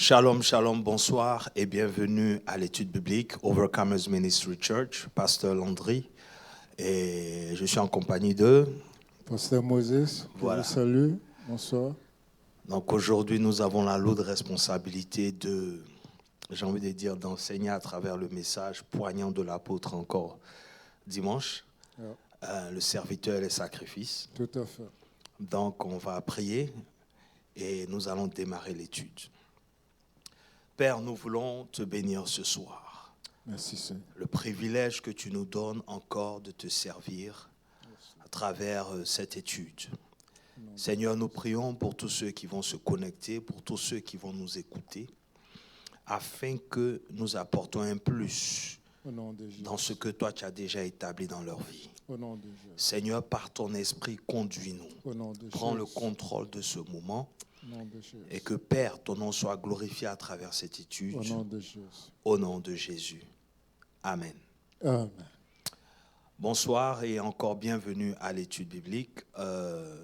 Shalom, shalom, bonsoir et bienvenue à l'étude biblique Overcomers Ministry Church, Pasteur Landry. Et je suis en compagnie de... Pasteur Moses, Voilà. je vous salue. Bonsoir. Donc aujourd'hui, nous avons la lourde responsabilité de, j'ai envie de dire, d'enseigner à travers le message poignant de l'apôtre encore dimanche, le serviteur et les sacrifices. Tout à fait. Donc on va prier et nous allons démarrer l'étude. Père, nous voulons te bénir ce soir. Merci Seigneur. Le privilège que tu nous donnes encore de te servir à travers cette étude. Seigneur, nous prions pour tous ceux qui vont se connecter, pour tous ceux qui vont nous écouter, afin que nous apportons un plus dans ce que toi tu as déjà établi dans leur vie. Au nom de Jésus. Seigneur, par ton esprit, conduis-nous. Au nom de Prends le Jésus. contrôle de ce moment. Au nom de Jésus. Et que Père, ton nom soit glorifié à travers cette étude. Au nom de Jésus. Au nom de Jésus. Amen. Amen. Bonsoir et encore bienvenue à l'étude biblique.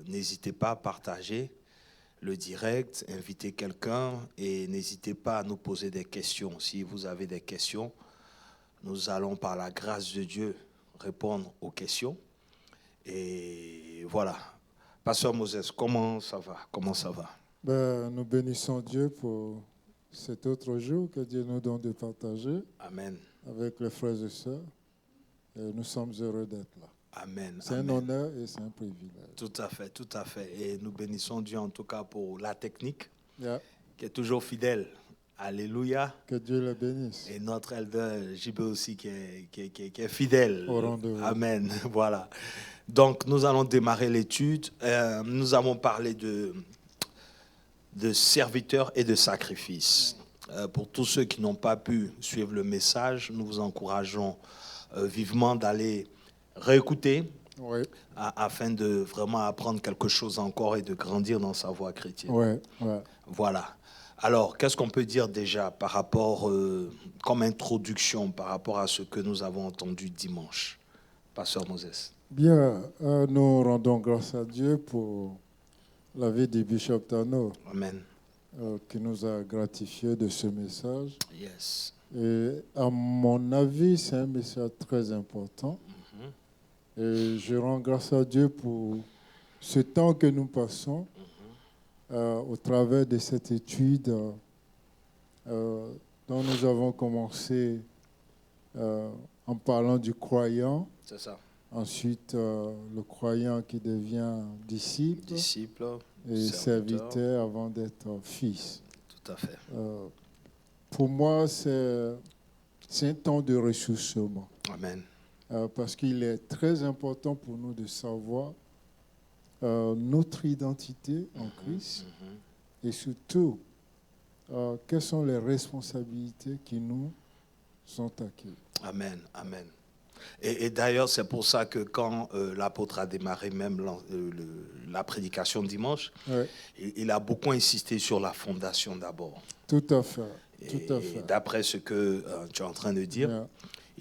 N'hésitez pas à partager le direct, inviter quelqu'un et n'hésitez pas à nous poser des questions. Si vous avez des questions, nous allons par la grâce de Dieu répondre aux questions. Et voilà. Pasteur Moses, comment ça va? Comment ça va? Nous bénissons Dieu pour cet autre jour que Dieu nous donne de partager Amen. avec les frères et sœurs. Et nous sommes heureux d'être là. Amen. C'est un honneur et c'est un privilège. Tout à fait, tout à fait. Et nous bénissons Dieu en tout cas pour la technique qui est toujours fidèle. Alléluia. Que Dieu le bénisse. Et notre elder JB aussi qui est fidèle. Au rendez-vous. Amen. Voilà. Donc nous allons démarrer l'étude. Nous avons parlé de serviteurs et de sacrifices. Pour tous ceux qui n'ont pas pu suivre le message, nous vous encourageons vivement d'aller réécouter afin de vraiment apprendre quelque chose encore et de grandir dans sa voie chrétienne. Voilà. Alors, qu'est-ce qu'on peut dire déjà par rapport, comme introduction, par rapport à ce que nous avons entendu dimanche, Pasteur Moses? Bien, nous rendons grâce à Dieu pour la vie du Bishop Tano. Amen. Qui nous a gratifié de ce message. Yes. Et à mon avis, c'est un message très important. Et je rends grâce à Dieu pour ce temps que nous passons au travers de cette étude dont nous avons commencé en parlant du croyant. C'est ça. Ensuite, le croyant qui devient disciple et serviteur avant d'être fils. Tout à fait. Pour moi, c'est un temps de ressourcement. Amen. Parce qu'il est très important pour nous de savoir notre identité en Christ et surtout quelles sont les responsabilités qui nous sont acquises. Amen, amen. Et d'ailleurs, c'est pour ça que quand l'apôtre a démarré même la prédication dimanche, il a beaucoup insisté sur la fondation d'abord. Tout à fait. Et d'après ce que tu es en train de dire,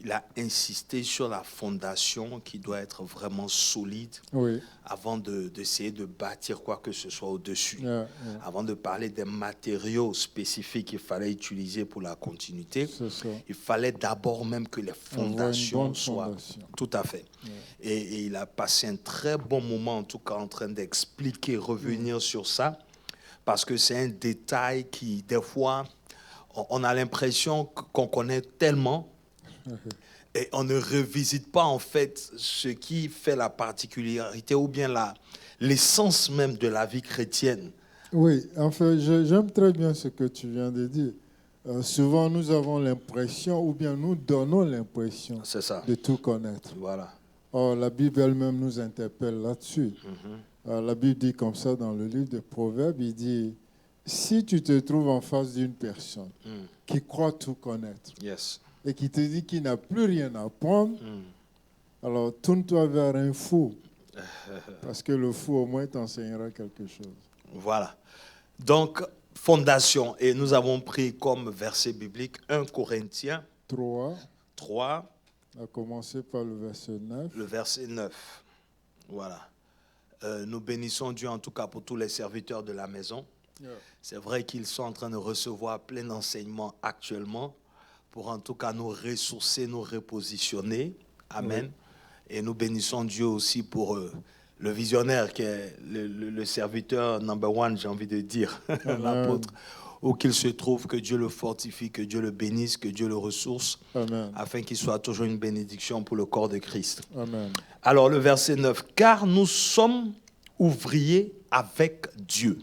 il a insisté sur la fondation qui doit être vraiment solide avant d'essayer de bâtir quoi que ce soit au-dessus. Avant de parler des matériaux spécifiques qu'il fallait utiliser pour la continuité, il fallait d'abord même que les fondations soient... Tout à fait. Et il a passé un très bon moment, en tout cas, en train d'expliquer, revenir sur ça, parce que c'est un détail qui, des fois, on a l'impression qu'on connaît tellement... Et on ne revisite pas en fait ce qui fait la particularité ou bien l'essence même de la vie chrétienne. Oui, en fait, j'aime très bien ce que tu viens de dire. Souvent, nous avons l'impression, ou bien nous donnons l'impression de tout connaître. Voilà. Or, la Bible elle-même nous interpelle là-dessus. La Bible dit comme ça dans le livre des Proverbes, il dit, si tu te trouves en face d'une personne qui croit tout connaître, et qui te dit qu'il n'a plus rien à apprendre, alors tourne-toi vers un fou. Parce que le fou, au moins, t'enseignera quelque chose. Voilà. Donc, fondation. Et nous avons pris comme verset biblique 1 Corinthiens 3. À commencer par le verset 9. Le verset 9. Voilà. Nous bénissons Dieu en tout cas pour tous les serviteurs de la maison. C'est vrai qu'ils sont en train de recevoir plein d'enseignements actuellement pour en tout cas nous ressourcer, nous repositionner. Amen. Et nous bénissons Dieu aussi pour le visionnaire qui est le serviteur number one, j'ai envie de dire, l'apôtre. Où qu'il se trouve, que Dieu le fortifie, que Dieu le bénisse, que Dieu le ressource, Amen. Afin qu'il soit toujours une bénédiction pour le corps de Christ. Amen. Alors le verset 9, « Car nous sommes ouvriers avec Dieu.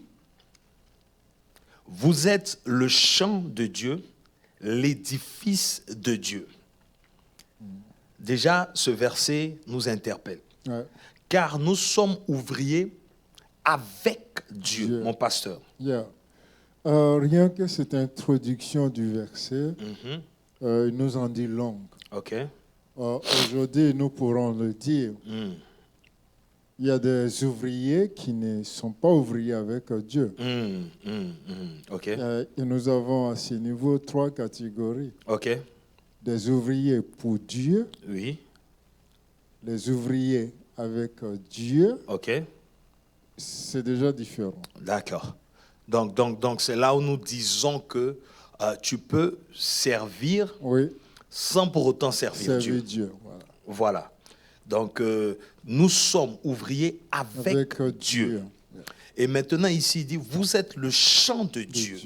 Vous êtes le champ de Dieu, l'édifice de Dieu. » Déjà, ce verset nous interpelle. Ouais. « Car nous sommes ouvriers avec Dieu. » Mon pasteur. Yeah. Rien que cette introduction du verset, il nous en dit long. Okay. Aujourd'hui, nous pourrons le dire. Il y a des ouvriers qui ne sont pas ouvriers avec Dieu. Okay. Et nous avons à ce niveau 3 catégories. Okay. Des ouvriers pour Dieu. Oui. Les ouvriers avec Dieu. Okay. C'est déjà différent. D'accord. Donc c'est là où nous disons que tu peux servir sans pour autant servir Dieu. Voilà. Donc, nous sommes ouvriers avec Dieu. Et maintenant, ici, il dit, vous êtes le champ de Dieu.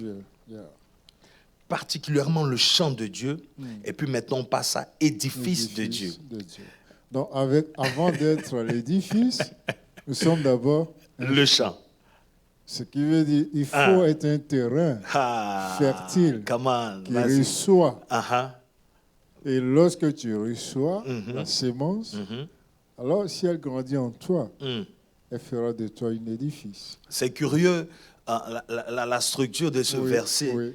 Particulièrement le champ de Dieu. Et puis maintenant, on passe à édifice de Dieu. Donc, avant d'être l'édifice, nous sommes d'abord le champ. Ce qui veut dire qu'il faut être un terrain fertile qui reçoit. Et lorsque tu reçois la sémence, alors si elle grandit en toi, elle fera de toi un édifice. C'est curieux, la structure de ce verset,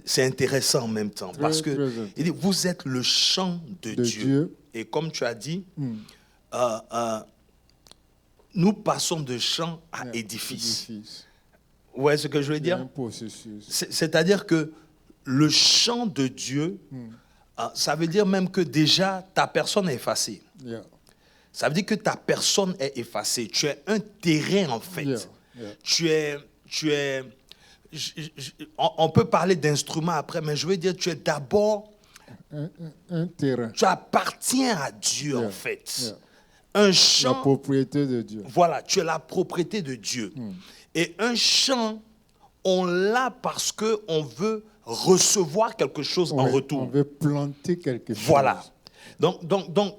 c'est intéressant en même temps. Parce que il dit, vous êtes le champ de Dieu. Et comme tu as dit, nous passons de champ à édifice. Vous voyez ce que je veux dire? C'est-à-dire que le champ de Dieu, ça veut dire même que déjà ta personne est effacée. Ça veut dire que ta personne est effacée. Tu es un terrain en fait. Tu es on peut parler d'instrument après, mais je veux dire tu es d'abord un terrain. Tu appartiens à Dieu en fait. Un champ. La propriété de Dieu. Voilà, tu es la propriété de Dieu. Et un champ, on l'a parce qu'on veut recevoir quelque chose en retour. On veut planter quelque chose. Voilà. Donc,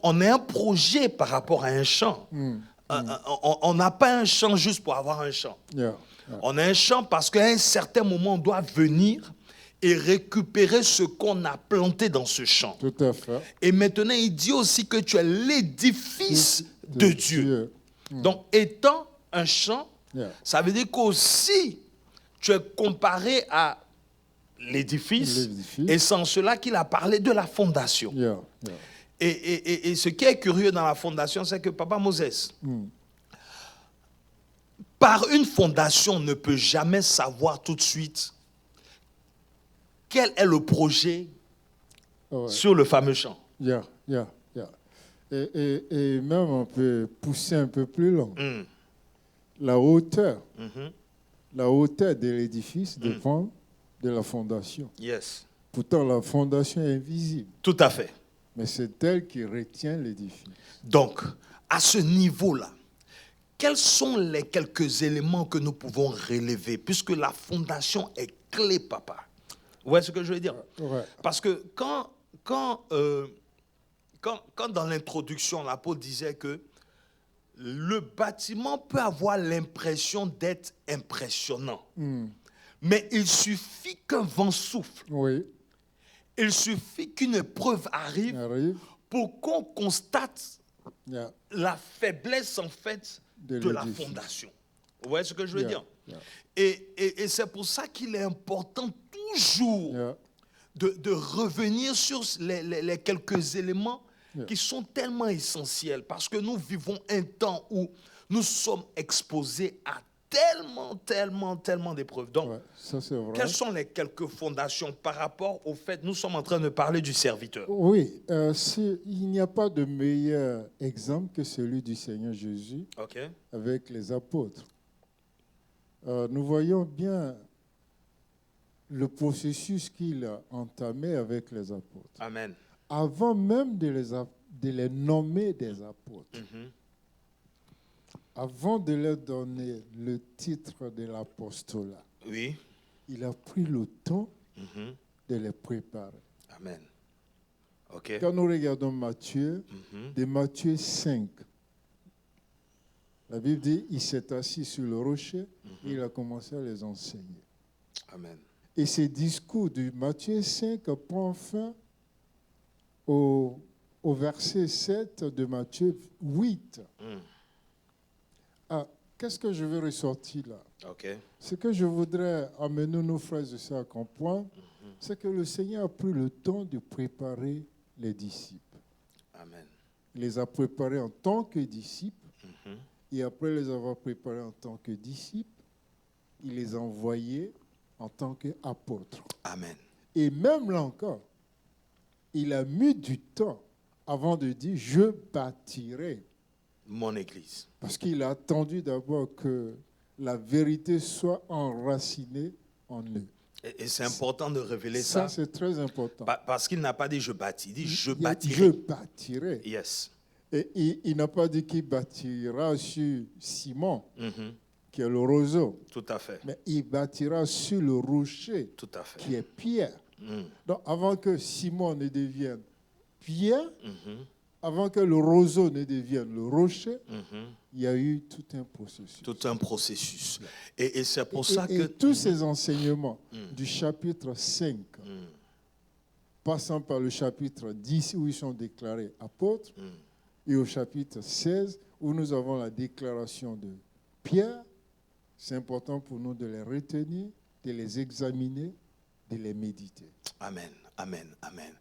on a un projet par rapport à un champ. On n'a pas un champ juste pour avoir un champ. On a un champ parce qu'à un certain moment, on doit venir et récupérer ce qu'on a planté dans ce champ. Tout à fait. Et maintenant, il dit aussi que tu es l'édifice de Dieu. Donc, étant un champ, ça veut dire qu'aussi, tu es comparé à l'édifice. Et c'est en cela qu'il a parlé de la fondation. Et ce qui est curieux dans la fondation, c'est que Papa Moses, par une fondation, on ne peut jamais savoir tout de suite quel est le projet sur le fameux champ. Et même on peut pousser un peu plus loin. La hauteur de l'édifice dépend de la fondation. Pourtant, la fondation est invisible. Tout à fait. Mais c'est elle qui retient l'édifice. Donc, à ce niveau-là, quels sont les quelques éléments que nous pouvons relever, puisque la fondation est clé, papa? Vous voyez ce que je veux dire? Parce que quand dans l'introduction, l'apôtre disait que le bâtiment peut avoir l'impression d'être impressionnant, mais il suffit qu'un vent souffle. Il suffit qu'une épreuve arrive pour qu'on constate la faiblesse en fait de la fondation. Vous voyez ce que je veux dire? Et c'est pour ça qu'il est important toujours de revenir sur les quelques éléments qui sont tellement essentiels, parce que nous vivons un temps où nous sommes exposés à tellement d'épreuves. Donc, ça, c'est vrai. Quelles sont les quelques fondations par rapport au fait nous sommes en train de parler du serviteur? Oui, il n'y a pas de meilleur exemple que celui du Seigneur Jésus avec les apôtres. Nous voyons bien le processus qu'il a entamé avec les apôtres. Amen. Avant même de les nommer des apôtres, avant de leur donner le titre de l'apostolat, oui, il a pris le temps de les préparer. Amen. Okay. Quand nous regardons Matthieu, de Matthieu 5, la Bible dit il s'est assis sur le rocher et il a commencé à les enseigner. Amen. Et ce discours de Matthieu 5 prend fin au verset 7 de Matthieu 8. Qu'est-ce que je veux ressortir là? Okay. Ce que je voudrais amener nos frères et sœurs à comprendre, c'est que le Seigneur a pris le temps de préparer les disciples. Amen. Il les a préparés en tant que disciples, et après les avoir préparés en tant que disciples, il les a envoyés en tant qu'apôtres. Amen. Et même là encore, il a mis du temps avant de dire « je bâtirai ». Mon église. Parce qu'il a attendu d'abord que la vérité soit enracinée en eux. Et c'est important de révéler ça. Ça, c'est très important. Parce qu'il n'a pas dit « je bâtis », il dit « je bâtirai ». Je bâtirai. Yes. Et il n'a pas dit qu'il bâtira sur Simon, qui est le roseau. Tout à fait. Mais il bâtira sur le rocher, tout à fait, qui est Pierre. Donc, avant que Simon ne devienne Pierre, avant que le roseau ne devienne le rocher, il y a eu tout un processus. Tout un processus. Et c'est pour ça que... Et tous ces enseignements du chapitre 5, passant par le chapitre 10 où ils sont déclarés apôtres, et au chapitre 16 où nous avons la déclaration de Pierre, c'est important pour nous de les retenir, de les examiner, de les méditer. Amen, amen, amen.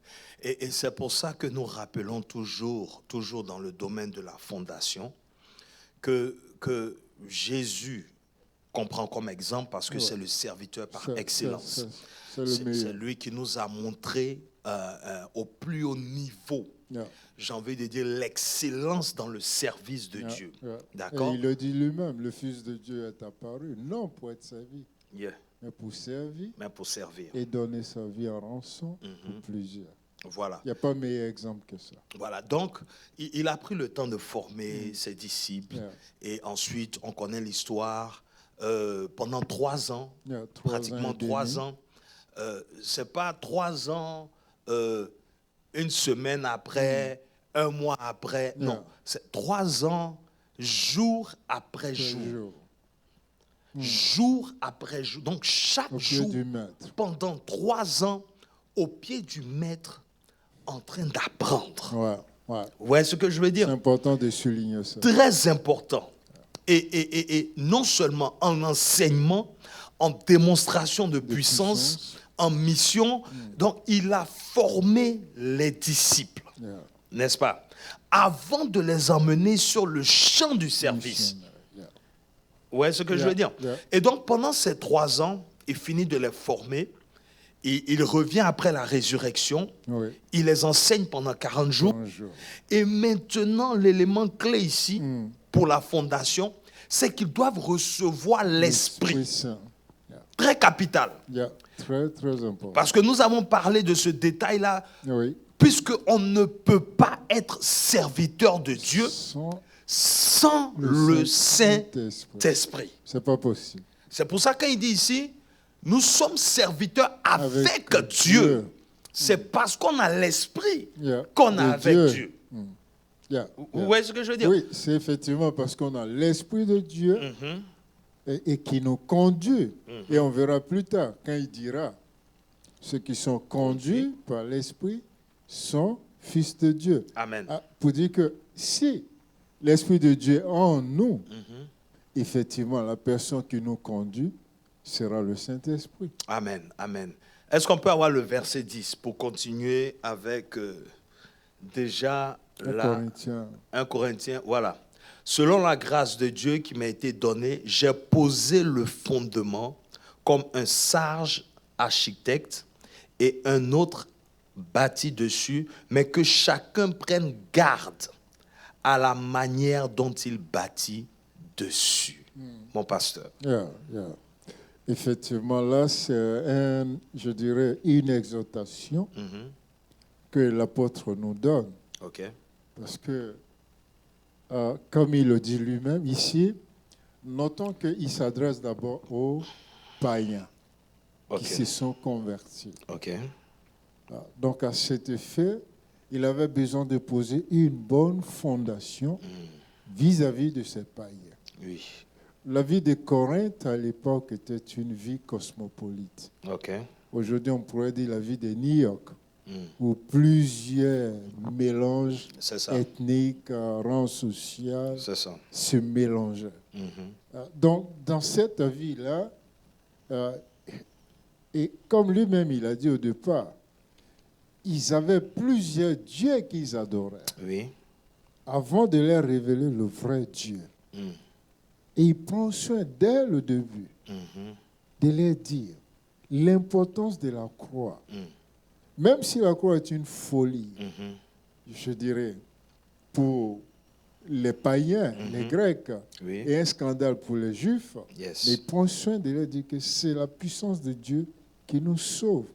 Et c'est pour ça que nous rappelons toujours dans le domaine de la fondation, que Jésus, qu'on prend comme exemple parce que c'est le serviteur par excellence. C'est lui qui nous a montré au plus haut niveau, j'ai envie de dire, l'excellence dans le service de Dieu. D'accord? Et il le dit lui-même, le Fils de Dieu est apparu, non pour être servi, mais pour servir et donner sa vie en rançon pour plusieurs. Voilà. Il n'y a pas meilleur exemple que ça. Voilà, donc il a pris le temps de former ses disciples et ensuite on connaît l'histoire pendant 3 ans, pratiquement 3 ans. C'est pas 3 ans, une semaine après, 1 mois après, non, c'est 3 ans, jour après jour. Jour après jour. Donc chaque jour, pendant 3 ans, au pied du maître, en train d'apprendre. Vous voyez ce que je veux dire? C'est important de souligner ça. Très important. Et non seulement en enseignement, en démonstration de puissance, en mission. Donc, il a formé les disciples, n'est-ce pas? Avant de les emmener sur le champ du service. Vous voyez ce que je veux dire? Et donc, pendant ces 3 ans, il finit de les former. Et il revient après la résurrection. Il les enseigne pendant 40 jours. Et maintenant, l'élément clé ici, pour la fondation, c'est qu'ils doivent recevoir l'Esprit. Très capital. Très, très important. Parce que nous avons parlé de ce détail-là, puisqu'on ne peut pas être serviteur de Dieu sans le Saint-Esprit. C'est pas possible. C'est pour ça qu'il dit ici, nous sommes serviteurs avec Dieu. C'est parce qu'on a l'Esprit qu'on a avec Dieu. Vous voyez ce que je veux dire? Oui, c'est effectivement parce qu'on a l'Esprit de Dieu et qui nous conduit. Et on verra plus tard, quand il dira, ceux qui sont conduits par l'Esprit sont fils de Dieu. Amen. Pour dire que si l'Esprit de Dieu est en nous, effectivement, la personne qui nous conduit sera le Saint-Esprit. Amen, amen. Est-ce qu'on peut avoir le verset 10 pour continuer avec déjà 1 Corinthiens, voilà. Selon la grâce de Dieu qui m'a été donnée, j'ai posé le fondement comme un sage architecte et un autre bâti dessus, mais que chacun prenne garde à la manière dont il bâtit dessus. Mon pasteur. Effectivement, là, c'est, je dirais, une exhortation que l'apôtre nous donne. OK. Parce que, comme il le dit lui-même, ici, notons qu'il s'adresse d'abord aux païens qui se sont convertis. OK. Donc, à cet effet, il avait besoin de poser une bonne fondation vis-à-vis de ces païens. Oui. La vie de Corinthe, à l'époque, était une vie cosmopolite. OK. Aujourd'hui, on pourrait dire la vie de New York, où plusieurs mélanges ethniques, rangs sociaux se mélangeaient. Donc, dans cette vie-là, et comme lui-même il a dit au départ, ils avaient plusieurs dieux qu'ils adoraient. Oui. Avant de leur révéler le vrai Dieu. Et il prend soin dès le début de leur dire l'importance de la croix. Même si la croix est une folie, je dirais, pour les païens, les Grecs, et un scandale pour les Juifs, mais il prend soin de leur dire que c'est la puissance de Dieu qui nous sauve.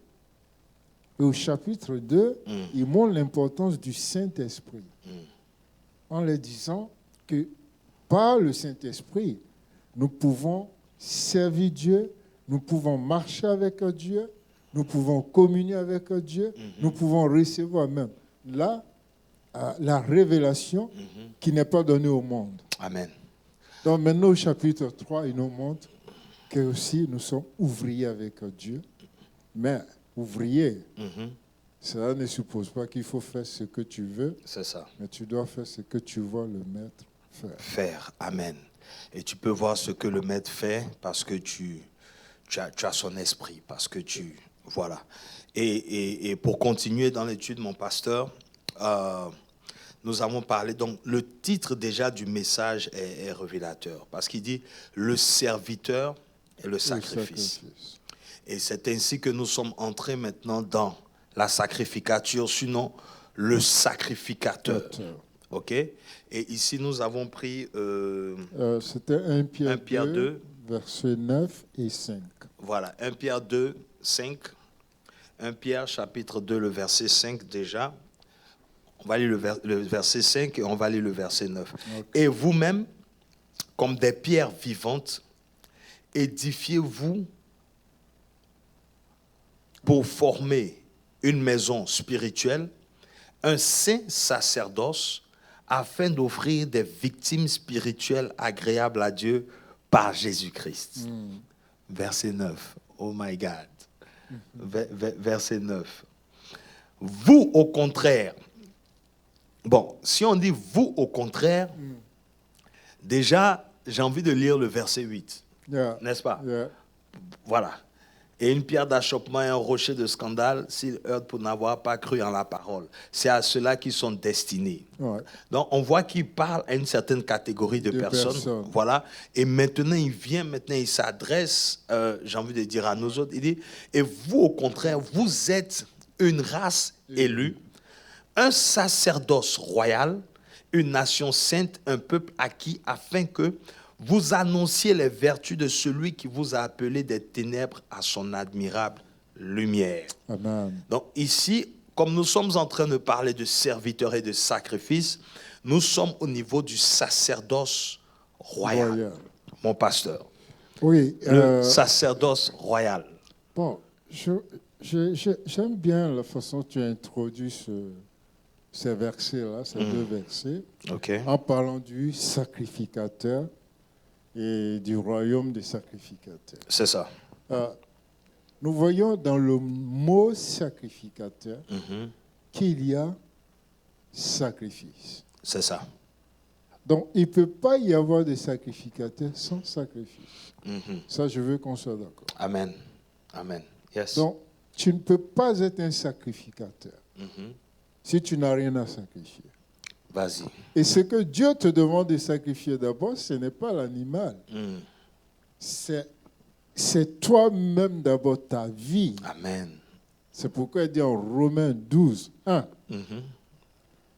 Et au chapitre 2, il montre l'importance du Saint-Esprit en leur disant que par le Saint-Esprit, nous pouvons servir Dieu, nous pouvons marcher avec Dieu, nous pouvons communier avec Dieu, nous pouvons recevoir même la révélation qui n'est pas donnée au monde. Amen. Donc maintenant au chapitre 3, il nous montre que aussi nous sommes ouvriers avec Dieu, mais ouvriers, cela ne suppose pas qu'il faut faire ce que tu veux, c'est ça. Mais tu dois faire ce que tu vois le maître faire. Amen. Et tu peux voir ce que le maître fait parce que tu as son esprit, parce que tu... Voilà. Et pour continuer dans l'étude, mon pasteur, nous avons parlé, donc le titre déjà du message est révélateur, parce qu'il dit le serviteur et le sacrifice. Et c'est ainsi que nous sommes entrés maintenant dans la sacrificature, sinon le sacrificateur. OK? Et ici, nous avons pris... c'était 1 Pierre 2, versets 9 et 5. Voilà, 1 Pierre 2, 5. 1 Pierre chapitre 2, le verset 5 déjà. On va lire le verset 5 et on va lire le verset 9. Okay. Et vous-même, comme des pierres vivantes, édifiez-vous pour former une maison spirituelle, un saint sacerdoce, afin d'offrir des victimes spirituelles agréables à Dieu par Jésus-Christ. Verset 9. Oh my God. Verset 9. Vous, au contraire, bon, si on dit vous, au contraire, déjà, j'ai envie de lire le verset 8. N'est-ce pas? Voilà. Et une pierre d'achoppement et un rocher de scandale, s'ils heurtent pour n'avoir pas cru en la parole. C'est à cela qu'ils sont destinés. Donc, on voit qu'il parle à une certaine catégorie de personnes. Voilà. Et maintenant, il s'adresse, j'ai envie de dire à nous autres, il dit, et vous, au contraire, vous êtes une race élue, un sacerdoce royal, une nation sainte, un peuple acquis, afin que vous annonciez les vertus de celui qui vous a appelé des ténèbres à son admirable lumière. Amen. Donc ici, comme nous sommes en train de parler de serviteurs et de sacrifices, nous sommes au niveau du sacerdoce royal. Mon pasteur. Oui. Le sacerdoce royal. Bon, j'aime bien la façon dont tu as introduit ces versets-là, ces deux versets, en parlant du sacrificateur et du royaume des sacrificateurs. C'est ça. Nous voyons dans le mot sacrificateur qu'il y a sacrifice. C'est ça. Donc, il ne peut pas y avoir de sacrificateur sans sacrifice. Ça, je veux qu'on soit d'accord. Amen. Amen. Yes. Donc, tu ne peux pas être un sacrificateur si tu n'as rien à sacrifier. Vas-y. Et ce que Dieu te demande de sacrifier d'abord, ce n'est pas l'animal. C'est toi-même d'abord, ta vie. Amen. C'est pourquoi il dit en Romains 12, 1.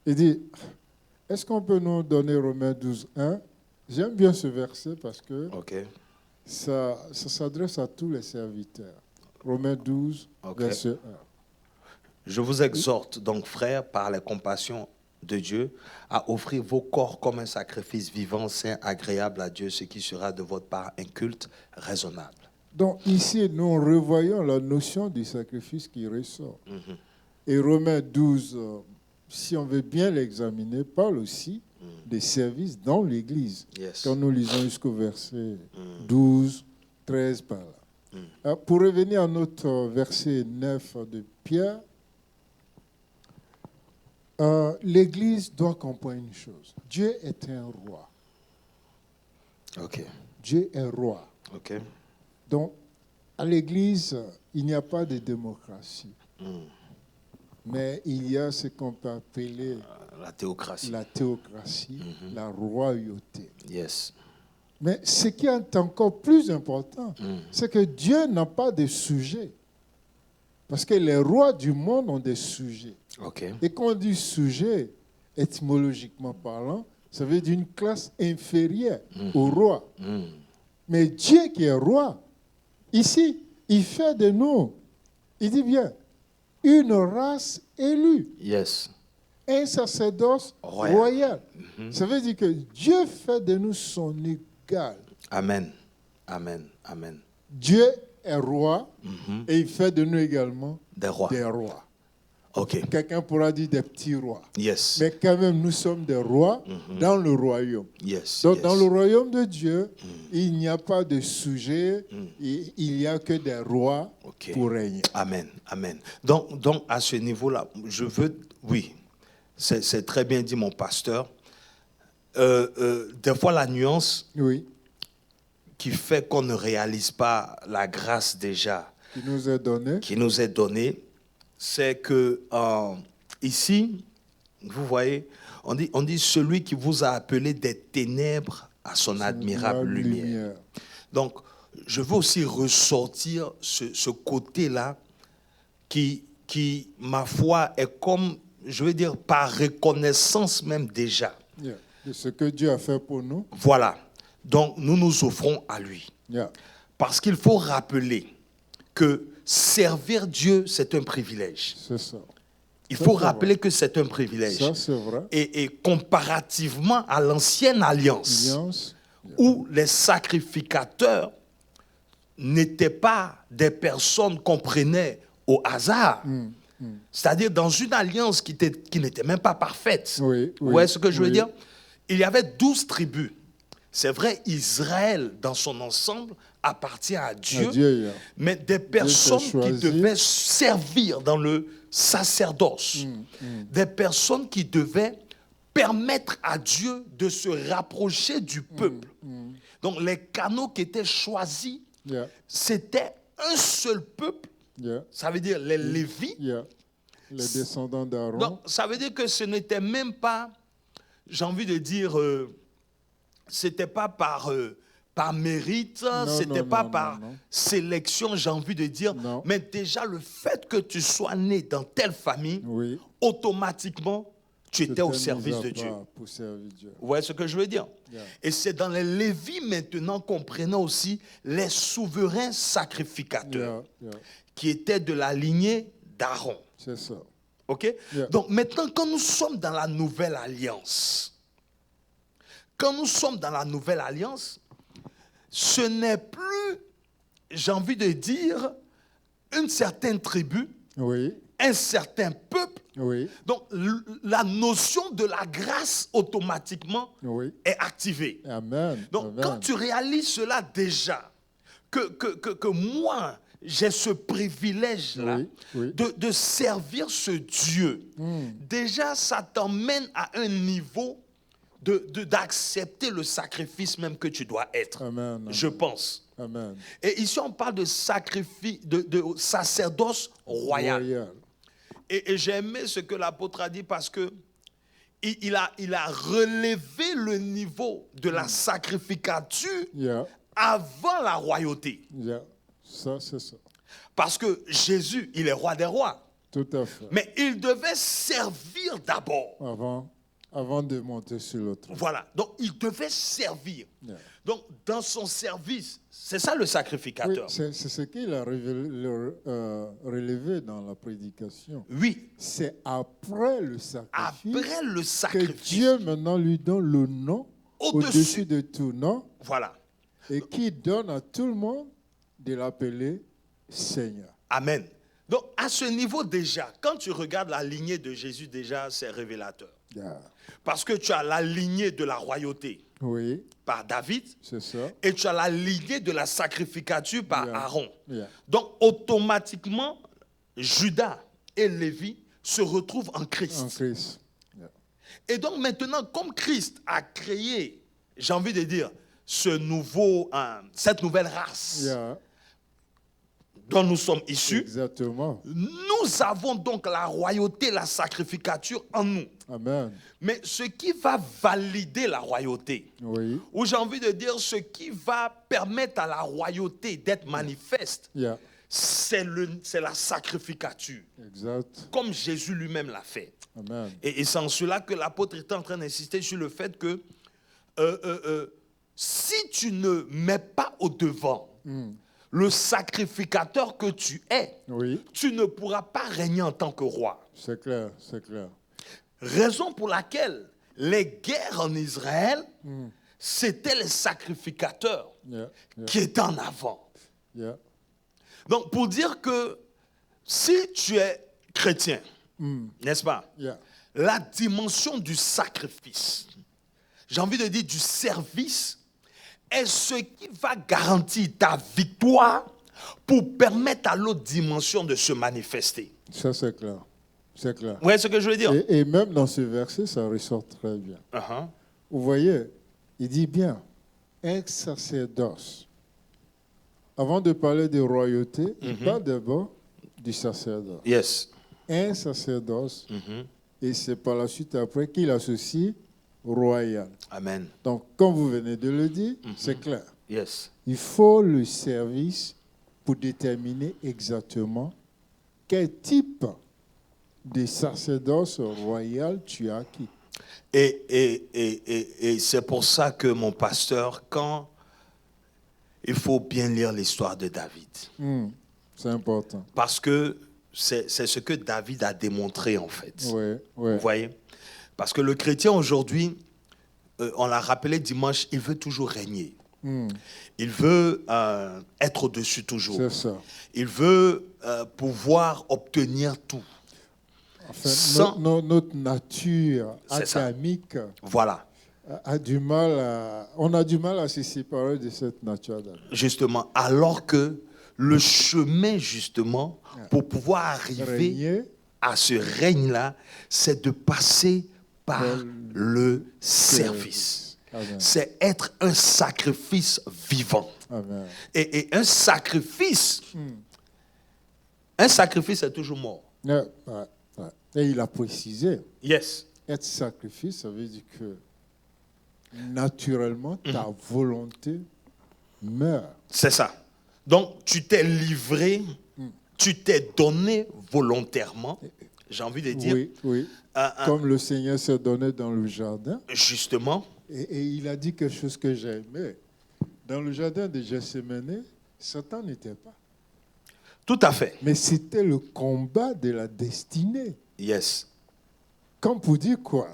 Il dit, est-ce qu'on peut nous donner Romains 12, 1? J'aime bien ce verset parce que Ça s'adresse à tous les serviteurs. Romains 12, verset 1. Je vous exhorte donc, frères, par la compassion de Dieu, à offrir vos corps comme un sacrifice vivant, saint, agréable à Dieu, ce qui sera de votre part un culte raisonnable. Donc ici, nous revoyons la notion du sacrifice qui ressort. Et Romains 12, si on veut bien l'examiner, parle aussi des services dans l'Église. Quand nous lisons jusqu'au verset 12, 13 par là. Pour revenir à notre verset 9 de Pierre, l'Église doit comprendre une chose. Dieu est un roi. Dieu est roi. Donc, à l'Église, il n'y a pas de démocratie. Mais il y a ce qu'on peut appeler la théocratie, la royauté. Yes. Mais ce qui est encore plus important, c'est que Dieu n'a pas de sujets. Parce que les rois du monde ont des sujets. Et quand on dit sujet, étymologiquement parlant, ça veut dire une classe inférieure au roi. Mais Dieu qui est roi, ici, il fait de nous, il dit bien, une race élue. Yes. Un sacerdoce royal. Ça veut dire que Dieu fait de nous son égal. Amen. Amen. Amen. Dieu est roi et il fait de nous également des rois. Quelqu'un pourra dire des petits rois. Yes. Mais quand même, nous sommes des rois dans le royaume. Yes. Donc, dans le royaume de Dieu, il n'y a pas de sujet, il n'y a que des rois pour régner. Amen. Amen. Donc, à ce niveau-là, je veux... Oui, c'est très bien dit, mon pasteur. Des fois, la nuance qui fait qu'on ne réalise pas la grâce déjà qui nous est donnée, c'est que ici, vous voyez, on dit celui qui vous a appelé des ténèbres à son admirable lumière. Donc, je veux aussi ressortir ce côté-là qui, ma foi, est comme, je veux dire, par reconnaissance même déjà. De ce que Dieu a fait pour nous. Voilà. Donc, nous nous offrons à lui. Parce qu'il faut rappeler que servir Dieu, c'est un privilège. C'est ça. Il faut rappeler que c'est un privilège. Ça, c'est vrai. Et comparativement à l'ancienne alliance, où les sacrificateurs n'étaient pas des personnes qu'on prenait au hasard. C'est-à-dire dans une alliance qui n'était même pas parfaite. Vous voyez ce que je veux dire? Il y avait 12 tribus. C'est vrai, Israël, dans son ensemble, appartient à Dieu, mais des personnes qui devaient servir dans le sacerdoce, des personnes qui devaient permettre à Dieu de se rapprocher du peuple. Donc les canaux qui étaient choisis, c'était un seul peuple, ça veut dire les Lévites, les descendants d'Aaron. Donc ça veut dire que ce n'était même pas, j'ai envie de dire, c'était pas par mérite, c'était pas par sélection, j'ai envie de dire, mais déjà le fait que tu sois né dans telle famille, automatiquement, tu étais au service de Dieu. Vous voyez ce que je veux dire? Et c'est dans les Lévites maintenant qu'on prenait aussi les souverains sacrificateurs qui étaient de la lignée d'Aaron. C'est ça. OK? Donc maintenant, quand nous sommes dans la nouvelle alliance, ce n'est plus, j'ai envie de dire, une certaine tribu, un certain peuple. Donc, la notion de la grâce, automatiquement, est activée. Amen. Donc, quand tu réalises cela déjà, que moi, j'ai ce privilège-là de servir ce Dieu, déjà, ça t'emmène à un niveau d'accepter le sacrifice même que tu dois être. Amen. Je pense. Amen. Et ici, on parle de sacrifice, de sacerdoce royal. Et j'ai aimé ce que l'apôtre a dit parce que il a relevé le niveau de la sacrificature avant la royauté. Ça, c'est ça. Parce que Jésus, il est roi des rois. Tout à fait. Mais il devait servir d'abord. Avant de monter sur le trône. Voilà. Donc, il devait servir. Yeah. Donc, dans son service, c'est ça le sacrificateur. Oui, c'est ce qu'il a relevé dans la prédication. Oui. C'est après le sacrifice, que Dieu maintenant lui donne le nom au-dessus de tout nom. Voilà. Et qui donne à tout le monde de l'appeler Seigneur. Amen. Donc, à ce niveau déjà, quand tu regardes la lignée de Jésus, déjà, c'est révélateur. Yeah. Parce que tu as la lignée de la royauté par David. C'est ça. Et tu as la lignée de la sacrificature par Aaron. Yeah. Donc, automatiquement, Judas et Lévi se retrouvent en Christ. En Christ. Yeah. Et donc, maintenant, comme Christ a créé, j'ai envie de dire, cette nouvelle race dont nous sommes issus. Exactement. Nous avons donc la royauté, la sacrificature en nous. Amen. Mais ce qui va valider la royauté, ou j'ai envie de dire ce qui va permettre à la royauté d'être manifeste, c'est la sacrificature. Exact. Comme Jésus lui-même l'a fait. Amen. Et c'est en cela que l'apôtre était en train d'insister sur le fait que si tu ne mets pas au devant le sacrificateur que tu es, tu ne pourras pas régner en tant que roi. C'est clair, c'est clair. Raison pour laquelle les guerres en Israël, c'était les sacrificateurs qui étaient en avant. Donc, pour dire que si tu es chrétien, n'est-ce pas, la dimension du sacrifice, j'ai envie de dire du service, est ce qui va garantir ta victoire pour permettre à l'autre dimension de se manifester. Ça, c'est clair. C'est clair. Vous voyez ce que je veux dire? Et même dans ce verset, ça ressort très bien. Vous voyez, il dit bien, ex sacerdoce. Avant de parler de royauté, il parle d'abord du sacerdoce. Yes. Un sacerdoce, et c'est par la suite après qu'il associe royal. Amen. Donc, comme vous venez de le dire, c'est clair. Yes. Il faut le service pour déterminer exactement quel type de sacerdoce royal tu as acquis. Et c'est pour ça que mon pasteur, quand il faut bien lire l'histoire de David. C'est important. Parce que c'est ce que David a démontré en fait. Vous voyez? Parce que le chrétien aujourd'hui, on l'a rappelé dimanche, il veut toujours régner. Il veut être au-dessus toujours. C'est ça. Il veut pouvoir obtenir tout. Enfin, notre nature adamique a du mal on a du mal à se séparer de cette nature adamique. Justement, alors que le chemin, justement, pour pouvoir arriver à ce règne-là, c'est de passer par le service. C'est être un sacrifice vivant. Amen. Et un sacrifice est toujours mort. Et il a précisé. Yes. Être sacrifice, ça veut dire que naturellement, ta volonté meurt. C'est ça. Donc, tu t'es livré, tu t'es donné volontairement, j'ai envie de dire. Oui. Comme le Seigneur s'est donné dans le jardin. Justement. Et il a dit quelque chose que j'ai aimé. Dans le jardin de Gethsémani, Satan n'était pas. Tout à fait. Mais c'était le combat de la destinée. Yes. Comme pour dire quoi?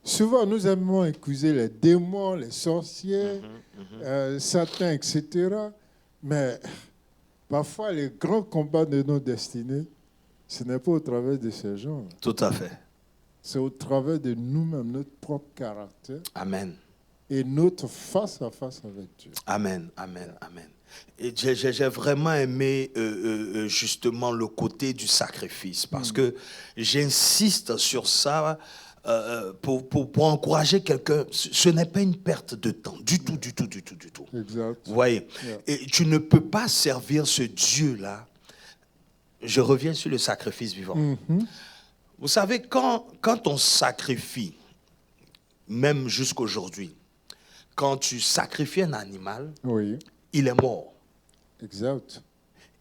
Souvent, nous aimons accuser les démons, les sorciers, Satan, etc. Mais parfois, les grands combats de nos destinées, ce n'est pas au travers de ces gens. Tout à fait. C'est au travers de nous-mêmes, notre propre caractère. Amen. Et notre face-à-face avec Dieu. Amen, amen, amen. Et j'ai vraiment aimé justement le côté du sacrifice parce que j'insiste sur ça pour encourager quelqu'un. Ce n'est pas une perte de temps, du tout. Exact. Vous voyez, et tu ne peux pas servir ce Dieu-là. Je reviens sur le sacrifice vivant. Vous savez, quand on sacrifie, même jusqu'aujourd'hui, quand tu sacrifies un animal, il est mort. Exact.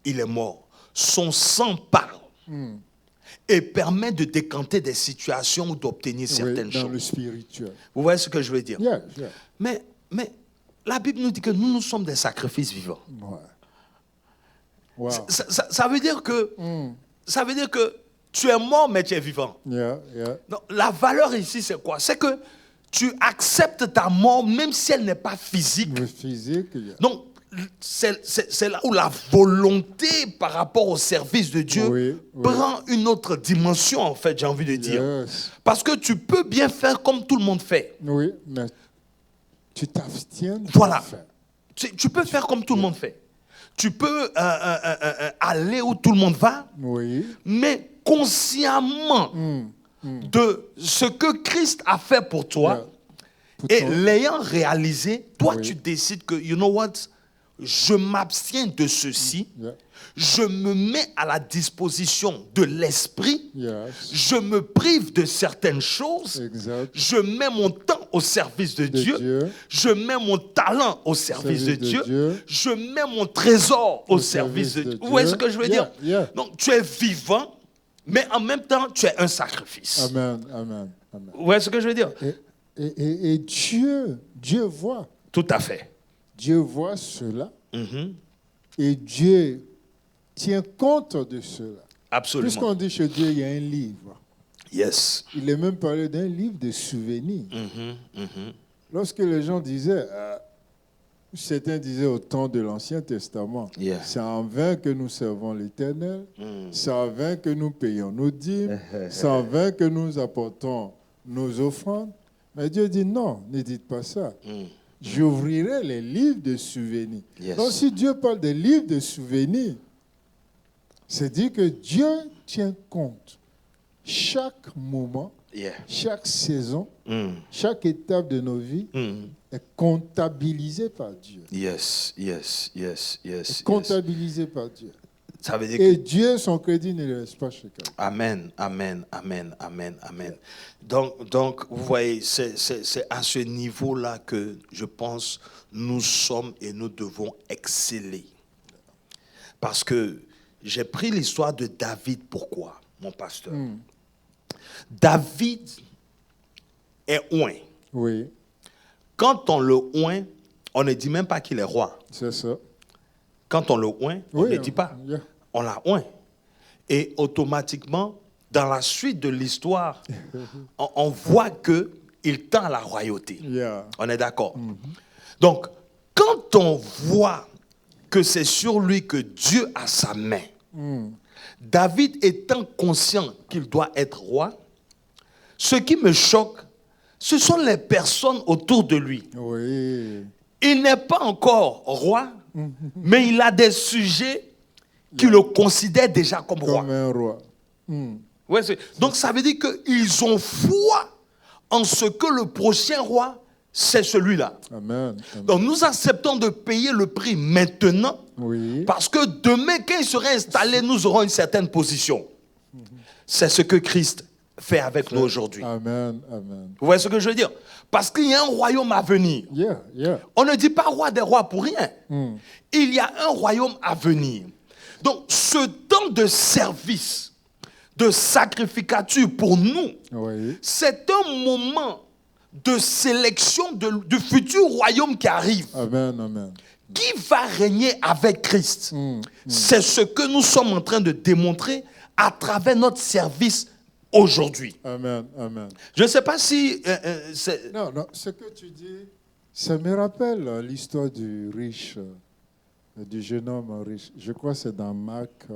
Il est mort. Son sang parle. et permet de décanter des situations ou d'obtenir certaines choses. Dans le spirituel. Vous voyez ce que je veux dire? Yeah. Mais la Bible nous dit que nous sommes des sacrifices vivants. Wow. Ça veut dire que tu es mort, mais tu es vivant. Donc, la valeur ici, c'est quoi? C'est que tu acceptes ta mort, même si elle n'est pas physique. Donc, c'est là où la volonté par rapport au service de Dieu prend une autre dimension, en fait, j'ai envie de dire. Parce que tu peux bien faire comme tout le monde fait. Oui, mais tu t'abstiens. Voilà. Tu peux faire comme tout le monde fait. Tu peux aller où tout le monde va, mais consciemment de ce que Christ a fait pour toi, et l'ayant réalisé, toi tu décides que, you know what, je m'abstiens de ceci, je me mets à la disposition de l'esprit, je me prive de certaines choses, je mets mon temps au service de Dieu, je mets mon talent au service de Dieu, je mets mon trésor au service de Dieu. Vous voyez ce que je veux dire? Donc tu es vivant, mais en même temps tu es un sacrifice. Amen. Vous voyez ce que je veux dire? Et Dieu voit. Tout à fait. Dieu voit cela. Et Dieu tient compte de cela. Absolument. Puisqu'on dit chez Dieu, il y a un livre. Yes. Il est même parlé d'un livre de souvenirs. Lorsque les gens disaient, certains disaient au temps de l'Ancien Testament, c'est en vain que nous servons l'Éternel, c'est en vain que nous payons nos dîmes, c'est en vain que nous apportons nos offrandes. Mais Dieu dit non, ne dites pas ça. J'ouvrirai les livres de souvenirs. Donc si Dieu parle des livres de souvenirs, c'est dire que Dieu tient compte. Chaque moment, chaque saison, chaque étape de nos vies est comptabilisée par Dieu. Yes. Comptabilisée par Dieu. Ça veut dire et Dieu, son crédit ne le laisse pas chez quelqu'un. Amen. Donc, vous voyez, c'est à ce niveau-là que je pense nous sommes et nous devons exceller. Parce que j'ai pris l'histoire de David. Pourquoi, mon pasteur? David est oint. Oui. Quand on le oint, on ne dit même pas qu'il est roi. C'est ça. Quand on le oint, on ne dit pas. On l'a oint. Et automatiquement, dans la suite de l'histoire, on voit qu'il tend à la royauté. On est d'accord? Donc, quand on voit que c'est sur lui que Dieu a sa main, David étant conscient qu'il doit être roi, ce qui me choque, ce sont les personnes autour de lui. Oui. Il n'est pas encore roi, mais il a des sujets qui le considèrent déjà comme roi. Comme un roi. Ouais, donc ça veut dire qu'ils ont foi en ce que le prochain roi, c'est celui-là. Amen. Donc nous acceptons de payer le prix maintenant, parce que demain, quand il sera installé, nous aurons une certaine position. C'est ce que Christ fait avec nous aujourd'hui. Amen. Vous voyez ce que je veux dire? Parce qu'il y a un royaume à venir. On ne dit pas roi des rois pour rien. Il y a un royaume à venir. Donc, ce temps de service, de sacrificature pour nous, c'est un moment de sélection du futur royaume qui arrive. Amen. Qui va régner avec Christ? C'est ce que nous sommes en train de démontrer à travers notre service aujourd'hui. Amen. Je ne sais pas si... Non, ce que tu dis, ça me rappelle l'histoire du riche, du jeune homme riche. Je crois que c'est dans Marc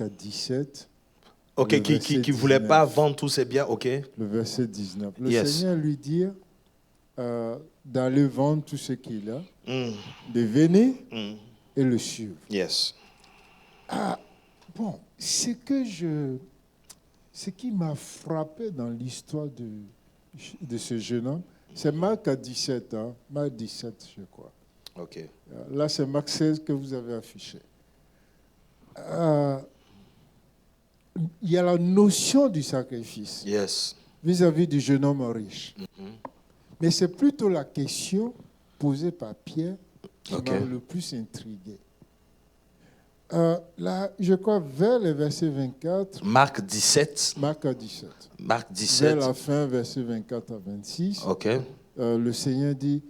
17. Ok, qui ne voulait pas vendre tous ses biens, ok. Le verset 19. Le Seigneur lui dit d'aller vendre tout ce qu'il a, de venir et le suivre. Yes. Bon, ce qui m'a frappé dans l'histoire de ce jeune homme, c'est Marc 17, Marc 17, je crois. Ok. Là, c'est Marc 16 que vous avez affiché. Il y a la notion du sacrifice vis-à-vis du jeune homme riche. Mais c'est plutôt la question posée par Pierre qui m'a le plus intrigué. Là, je crois vers le verset 24. Marc 17. Marc 17. Marc 17. Vers la fin, verset 24 à 26. Ok. Le Seigneur dit,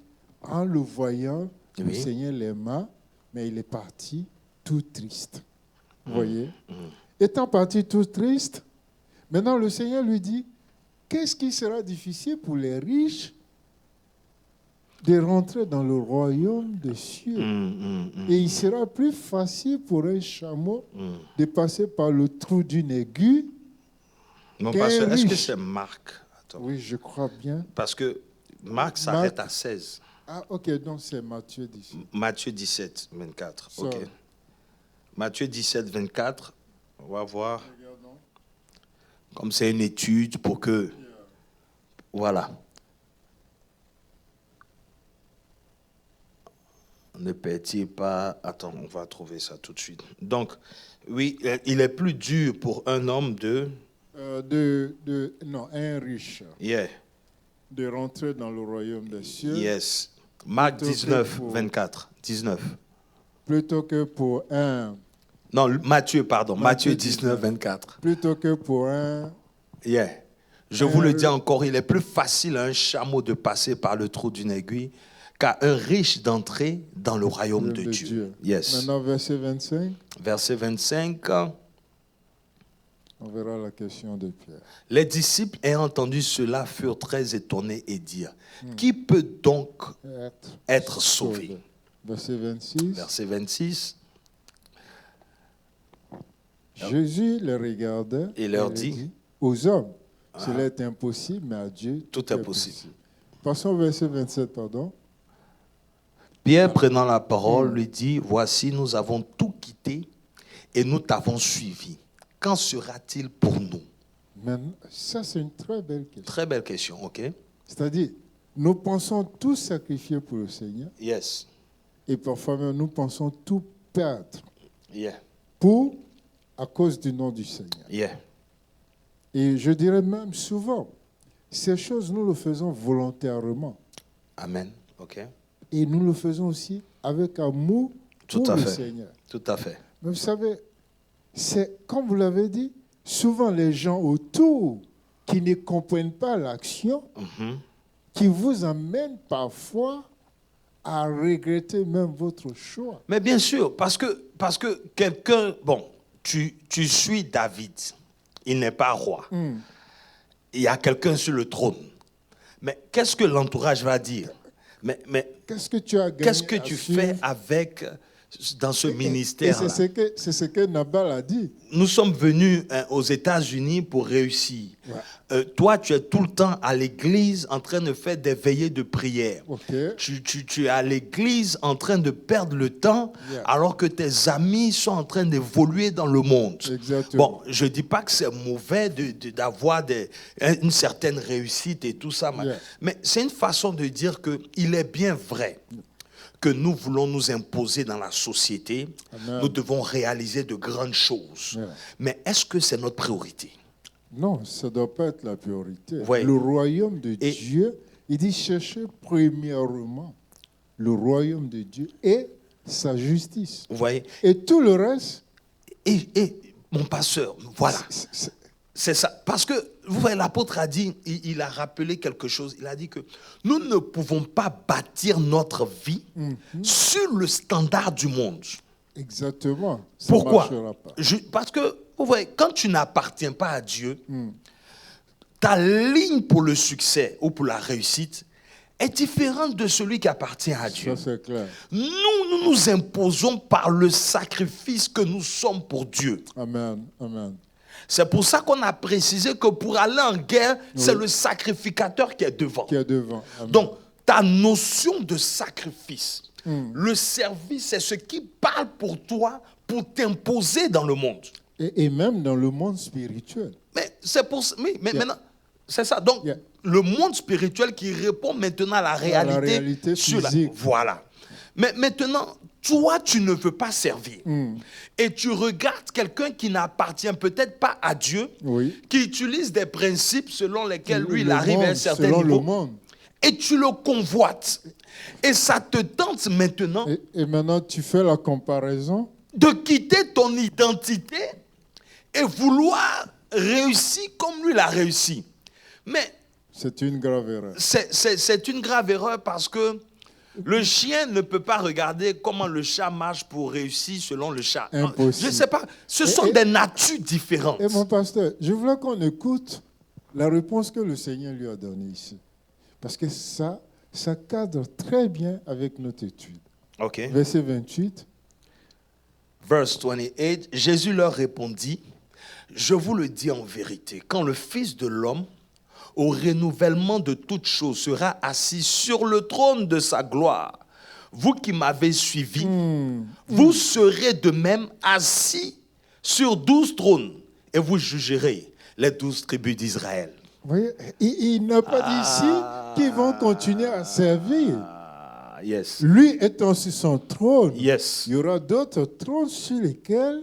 en le voyant, le Oui. Seigneur l'aima, mais il est parti tout triste. Vous voyez? Étant parti tout triste, maintenant le Seigneur lui dit, qu'est-ce qui sera difficile pour les riches de rentrer dans le royaume des cieux? Et il sera plus facile pour un chameau de passer par le trou d'une aiguille. Mon pasteur, est-ce que c'est Marc? Attends. Oui, je crois bien. Parce que Marc s'arrête à 16. Ah, ok, donc c'est Matthieu 17. Matthieu 17, 24. Ça. Ok. Matthieu 17, 24. On va voir. Regardons. Comme c'est une étude pour que... Voilà. Ne pétille pas. Attends, on va trouver ça tout de suite. Donc, oui, il est plus dur pour un homme Non, un riche Yeah. de rentrer dans le royaume des cieux. Yes. Marc Plutôt 19, que pour- 24. 19. Plutôt que pour un... Non, Matthieu, pardon. Matthieu Matthieu 19, 24. Plutôt que pour un... Yeah. Je vous le dis encore, il est plus facile à un chameau de passer par le trou d'une aiguille qu'à un riche d'entrer dans le royaume de Dieu. Yes. Maintenant, verset 25, Verset 25. on verra la question de Pierre. Les disciples ayant entendu cela furent très étonnés et dirent, qui peut donc être sauvé? Verset 26. Verset 26. Jésus les regardait Et leur dit, aux hommes, cela est impossible, mais à Dieu, tout est possible. Passons au verset 27, pardon. Pierre, prenant la parole, lui dit, voici, nous avons tout quitté et nous t'avons suivi. Qu'en sera-t-il pour nous? Maintenant, ça, c'est une très belle question. Très belle question, ok? C'est-à-dire, nous pensons tout sacrifier pour le Seigneur Yes. et parfois même nous pensons tout perdre Yeah. à cause du nom du Seigneur. Yeah. Et je dirais même souvent, ces choses, nous le faisons volontairement. Amen. Ok. Et nous le faisons aussi avec amour Tout pour à le fait. Seigneur. Tout à fait. Mais vous savez, c'est, comme vous l'avez dit, souvent les gens autour qui ne comprennent pas l'action, qui vous amènent parfois à regretter même votre choix. Mais bien sûr, parce que quelqu'un, bon, tu suis David, il n'est pas roi. Il y a quelqu'un sur le trône. Mais qu'est-ce que l'entourage va dire? Mais Qu'est-ce que tu as gagné? qu'est-ce que tu fais avec dans ce ministère? Et c'est ce que Nabal a dit. Nous sommes venus aux États-Unis pour réussir. Ouais. Toi, tu es tout le temps à l'église en train de faire des veillées de prière. Okay. Tu es à l'église en train de perdre le temps alors que tes amis sont en train d'évoluer dans le monde. Exactement. Bon, je ne dis pas que c'est mauvais d'avoir une certaine réussite et tout ça, mais c'est une façon de dire qu'il est bien vrai que nous voulons nous imposer dans la société. Amen. Nous devons réaliser de grandes choses. Mais est-ce que c'est notre priorité? Non, ça ne doit pas être la priorité. Ouais. Le royaume de Dieu, il dit chercher premièrement le royaume de Dieu et sa justice. Vous voyez? Et tout le reste... Et mon pasteur, voilà. C'est ça. Parce que, vous voyez, l'apôtre a dit, il a rappelé quelque chose. Il a dit que nous ne pouvons pas bâtir notre vie sur le standard du monde. Exactement. Ça Pourquoi? marchera pas. Parce que, vous voyez, quand tu n'appartiens pas à Dieu, ta ligne pour le succès ou pour la réussite est différente de celui qui appartient à Dieu. Ça, c'est clair. Nous nous imposons par le sacrifice que nous sommes pour Dieu. Amen. Amen. C'est pour ça qu'on a précisé que pour aller en guerre, c'est le sacrificateur qui est devant. Qui est devant. Amen. Donc, ta notion de sacrifice, le service, c'est ce qui parle pour toi pour t'imposer dans le monde. Et même dans le monde spirituel. Mais c'est pour ça. Mais maintenant, c'est ça. Donc, le monde spirituel qui répond maintenant à la réalité, sur physique. Voilà. Mais maintenant, toi, tu ne veux pas servir. Et tu regardes quelqu'un qui n'appartient peut-être pas à Dieu, qui utilise des principes selon lesquels lui, il arrive à un certain niveau. Et tu le convoites. Et ça te tente maintenant. Et maintenant, tu fais la comparaison. de quitter ton identité et vouloir réussir comme lui l'a réussi. Mais c'est une grave erreur. C'est une grave erreur parce que le chien ne peut pas regarder comment le chat marche pour réussir selon le chat. Impossible. Je ne sais pas. Ce sont des natures différentes. Et mon pasteur, je voulais qu'on écoute la réponse que le Seigneur lui a donnée ici. Parce que ça cadre très bien avec notre étude. Okay. Verset 28. Verse 28, Jésus leur répondit, « Je vous le dis en vérité, quand le Fils de l'homme, au renouvellement de toutes choses, sera assis sur le trône de sa gloire, vous qui m'avez suivi, vous serez de même assis sur 12 trônes et vous jugerez les 12 tribus d'Israël. » Vous voyez, il n'a pas dit ici qu'ils vont continuer à servir. Yes. Lui étant sur son trône, yes. Il y aura d'autres trônes sur lesquels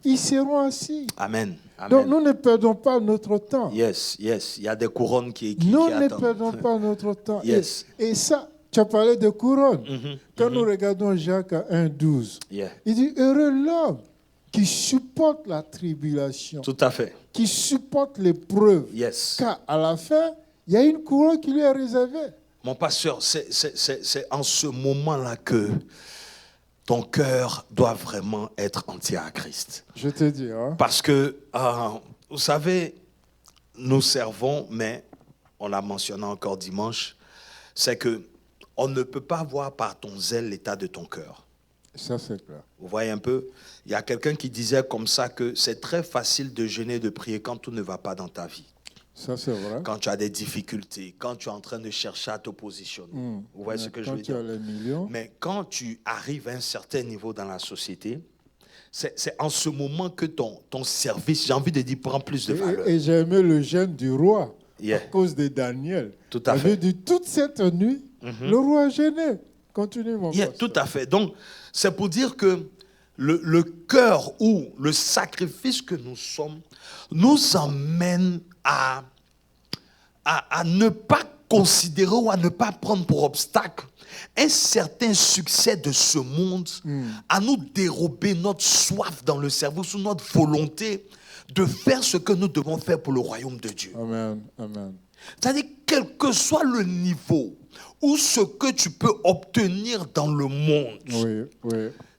ils seront assis. Amen. Amen. Donc nous ne perdons pas notre temps. Yes, yes. Il y a des couronnes qui nous attendent. Ne perdons pas notre temps. Yes. Et ça, tu as parlé de couronnes. Quand nous regardons Jacques à 1,12, il dit, heureux l'homme qui supporte la tribulation. Tout à fait. Qui supporte l'épreuve. Yes. Car à la fin, il y a une couronne qui lui est réservée. Mon pasteur, c'est en ce moment-là que ton cœur doit vraiment être entier à Christ. Je te dis. Hein? Parce que, vous savez, nous servons, mais on l'a mentionné encore dimanche, c'est que on ne peut pas voir par ton zèle l'état de ton cœur. Ça, c'est clair. Vous voyez un peu? Il y a quelqu'un qui disait comme ça que c'est très facile de jeûner et de prier quand tout ne va pas dans ta vie. Ça, c'est vrai. Quand tu as des difficultés, quand tu es en train de chercher à te positionner. Vous voyez ce que je veux dire? Quand tu as les millions. Mais quand tu arrives à un certain niveau dans la société, c'est en ce moment que ton service, j'ai envie de dire, prend plus de valeur. Et j'ai aimé le jeûne du roi Yeah. à cause de Daniel. Tout à fait. Dit, toute cette nuit, le roi a jeûné. Continue, mon pasteur. Tout à fait. Donc, c'est pour dire que le cœur ou le sacrifice que nous sommes nous emmène à ne pas considérer ou à ne pas prendre pour obstacle un certain succès de ce monde, à nous dérober notre soif dans le service ou notre volonté de faire ce que nous devons faire pour le royaume de Dieu. Amen, amen. C'est-à-dire, quel que soit le niveau ou ce que tu peux obtenir dans le monde,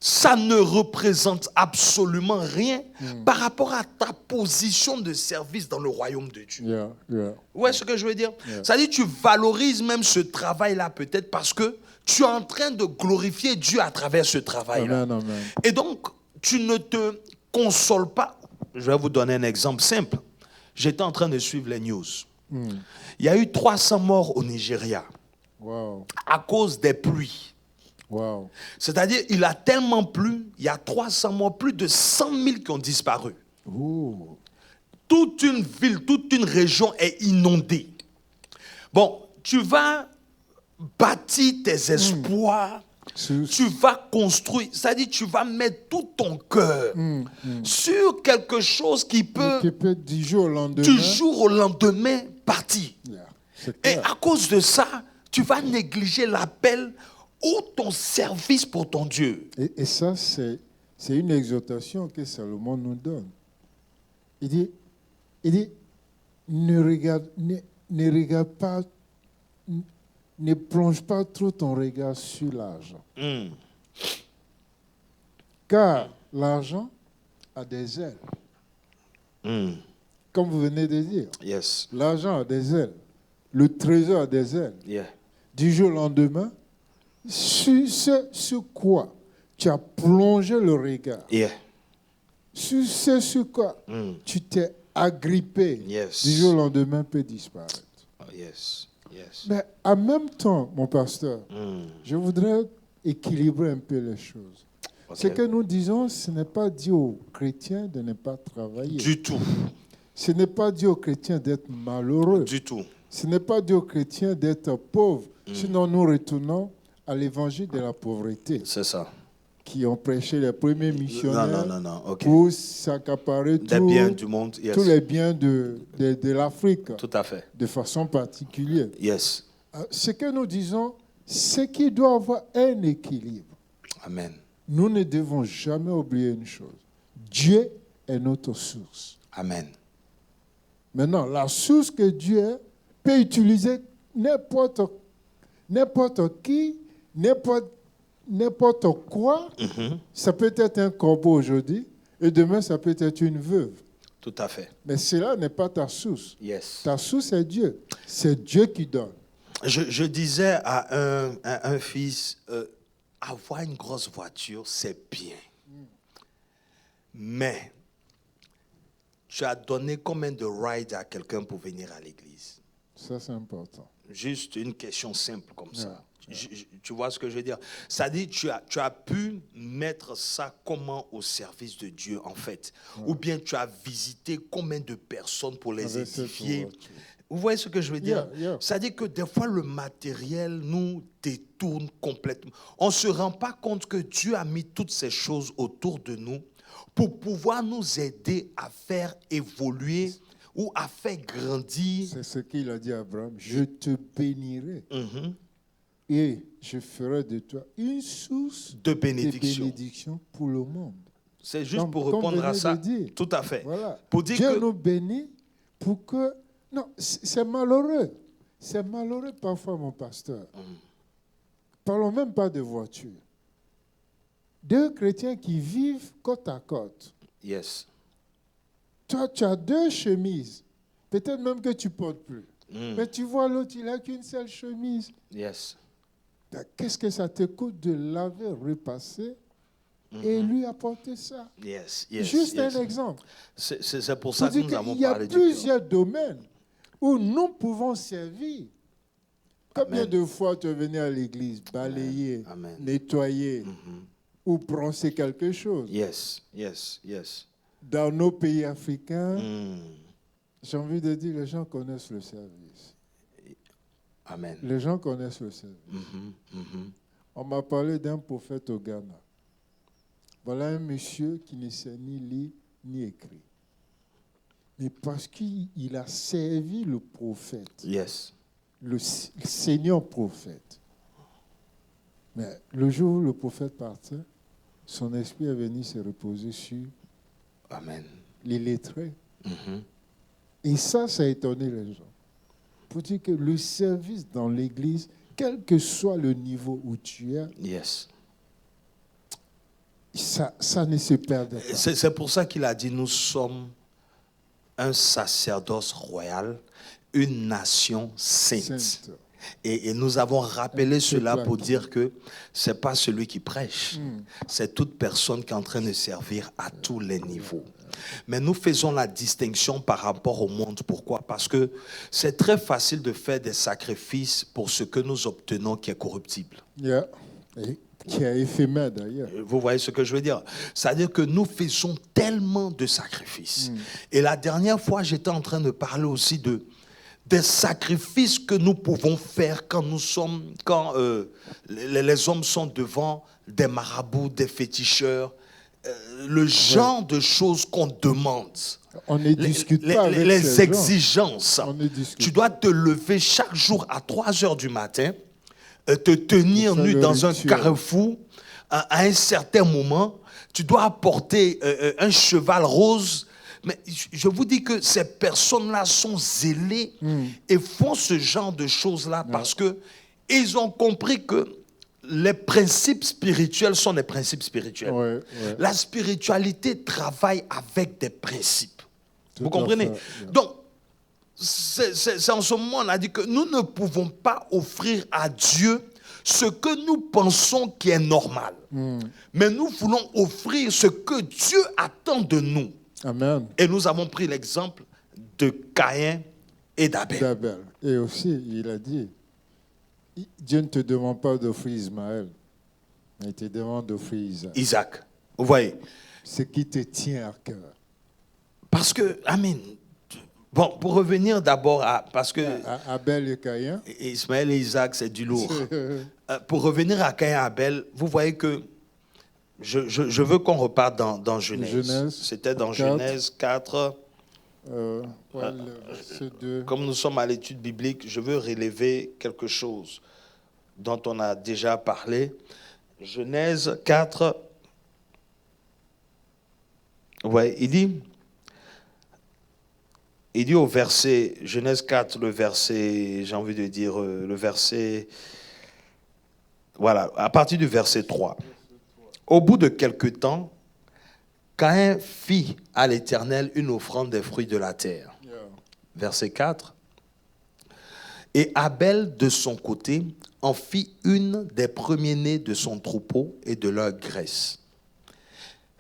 ça ne représente absolument rien par rapport à ta position de service dans le royaume de Dieu. Vous voyez ce que je veux dire? C'est-à-dire, tu valorises même ce travail-là peut-être parce que tu es en train de glorifier Dieu à travers ce travail-là. Amen, amen. Et donc, tu ne te consoles pas. Je vais vous donner un exemple simple. J'étais en train de suivre les news. Il y a eu 300 morts au Nigeria à cause des pluies. C'est-à-dire, il a tellement plu, il y a 300 morts, plus de 100 000 qui ont disparu. Toute une ville, toute une région est inondée. Bon, tu vas bâtir tes espoirs, tu vas construire, c'est-à-dire tu vas mettre tout ton cœur sur quelque chose qui peut du jour au lendemain partir. Et à cause de ça, tu vas négliger l'appel ou ton service pour ton Dieu. Et ça, c'est une exhortation que Salomon nous donne. Il dit ne regarde pas, ne plonge pas trop ton regard sur l'argent. Car l'argent a des ailes. Comme vous venez de dire. Yes. L'argent a des ailes. Le trésor a des ailes. Du jour au lendemain, sur quoi tu as plongé le regard. Sur quoi tu t'es agrippé. Du jour au lendemain peut disparaître. Mais en même temps, mon pasteur, je voudrais équilibrer un peu les choses. Ce que nous disons, ce n'est pas dit aux chrétiens de ne pas travailler. Du tout. Ce n'est pas dit aux chrétiens d'être malheureux. Du tout. Ce n'est pas dit aux chrétiens d'être pauvres. Sinon, nous retournons à l'évangile de la pauvreté. C'est ça. Qui ont prêché les premiers missionnaires pour s'accaparer des biens du monde. Tous les biens de l'Afrique. Tout à fait. De façon particulière. Yes. Ce que nous disons, c'est qu'il doit y avoir un équilibre. Amen. nous ne devons jamais oublier une chose. Dieu est notre source. Amen. Maintenant, la source que Dieu est peut utiliser n'importe qui, n'importe quoi. Ça peut être un corbeau aujourd'hui et demain, ça peut être une veuve. Tout à fait. Mais cela n'est pas ta source. Yes. Ta source est Dieu. C'est Dieu qui donne. Je disais à un fils, avoir une grosse voiture, c'est bien. Mais tu as donné combien de rides à quelqu'un pour venir à l'église? Ça, c'est important. Juste une question simple comme ça. Tu vois ce que je veux dire? Ça dit, tu as pu mettre ça comment au service de Dieu, en fait? Ou bien tu as visité combien de personnes pour les édifier? Vous voyez ce que je veux dire? Ça dit que des fois, le matériel nous détourne complètement. On ne se rend pas compte que Dieu a mis toutes ces choses autour de nous pour pouvoir nous aider à faire évoluer ou à faire grandir. C'est ce qu'il a dit à Abraham. Je te bénirai. Et je ferai de toi une source de bénédiction pour le monde. C'est juste pour répondre à ça. Tout à fait. Voilà. Pour dire Dieu que nous bénit pour que... Non, c'est malheureux. C'est malheureux parfois, mon pasteur. Parlons même pas de voiture. Deux chrétiens qui vivent côte à côte. Yes. Toi, tu as deux chemises. Peut-être même que tu ne portes plus. Mais tu vois l'autre, il n'a qu'une seule chemise. Yes. Qu'est-ce que ça te coûte de laver, repasser et lui apporter ça? Juste un exemple. C'est pour ça que nous avons parlé du cœur. Il y a plusieurs domaines où nous pouvons servir. Combien de fois tu es venu à l'église, balayer, nettoyer ou brosser quelque chose? Yes. Dans nos pays africains, j'ai envie de dire, les gens connaissent le service. Amen. Les gens connaissent le service. On m'a parlé d'un prophète au Ghana. Voilà un monsieur qui ne sait ni lire ni écrire. Mais parce qu'il a servi le prophète. Yes. Le Seigneur prophète. Mais le jour où le prophète partait, son esprit est venu se reposer sur les lettrés. Et ça a étonné les gens. Pour dire que le service dans l'église, quel que soit le niveau où tu es, ça ne se perd pas. C'est pour ça qu'il a dit, nous sommes un sacerdoce royal, une nation sainte. Et nous avons rappelé cela pour dire que ce n'est pas celui qui prêche, c'est toute personne qui est en train de servir à tous les niveaux. Mais nous faisons la distinction par rapport au monde. Pourquoi? Parce que c'est très facile de faire des sacrifices pour ce que nous obtenons qui est corruptible. Qui est éphémère d'ailleurs. Vous voyez ce que je veux dire? C'est-à-dire que nous faisons tellement de sacrifices. Et la dernière fois, j'étais en train de parler aussi des sacrifices que nous pouvons faire quand les hommes sont devant des marabouts, des féticheurs. Le genre de choses qu'on demande. On ne discute pas avec les exigences. Tu dois te lever chaque jour à 3 heures du matin, te tenir nu dans un carrefour à un certain moment. Tu dois apporter un cheval rose. Mais je vous dis que ces personnes-là sont zélées et font ce genre de choses-là parce qu'ils ont compris que les principes spirituels sont des principes spirituels. La spiritualité travaille avec des principes. Vous comprenez? Donc, c'est en ce moment on a dit que nous ne pouvons pas offrir à Dieu ce que nous pensons qui est normal. Mais nous voulons offrir ce que Dieu attend de nous. Amen. Et nous avons pris l'exemple de Caïn et d'Abel. Et aussi, il a dit, Dieu ne te demande pas d'offrir Ismaël, mais il te demande d'offrir Isaac. Vous voyez? Ce qui te tient à cœur. Parce que, amen. Bon, pour revenir d'abord à... Parce que Abel et Caïn. Ismaël et Isaac, c'est du lourd. Pour revenir à Caïn et Abel, vous voyez que je veux qu'on reparte dans Genèse. C'était dans Genèse 4. Comme nous sommes à l'étude biblique, je veux relever quelque chose dont on a déjà parlé. Genèse 4, Ouais, il dit au verset, Genèse 4, le verset, j'ai envie de dire, le verset, voilà, à partir du verset 3. Au bout de quelque temps, Caïn fit à l'Éternel une offrande des fruits de la terre. Verset 4. Et Abel, de son côté, en fit une des premiers-nés de son troupeau et de leur graisse.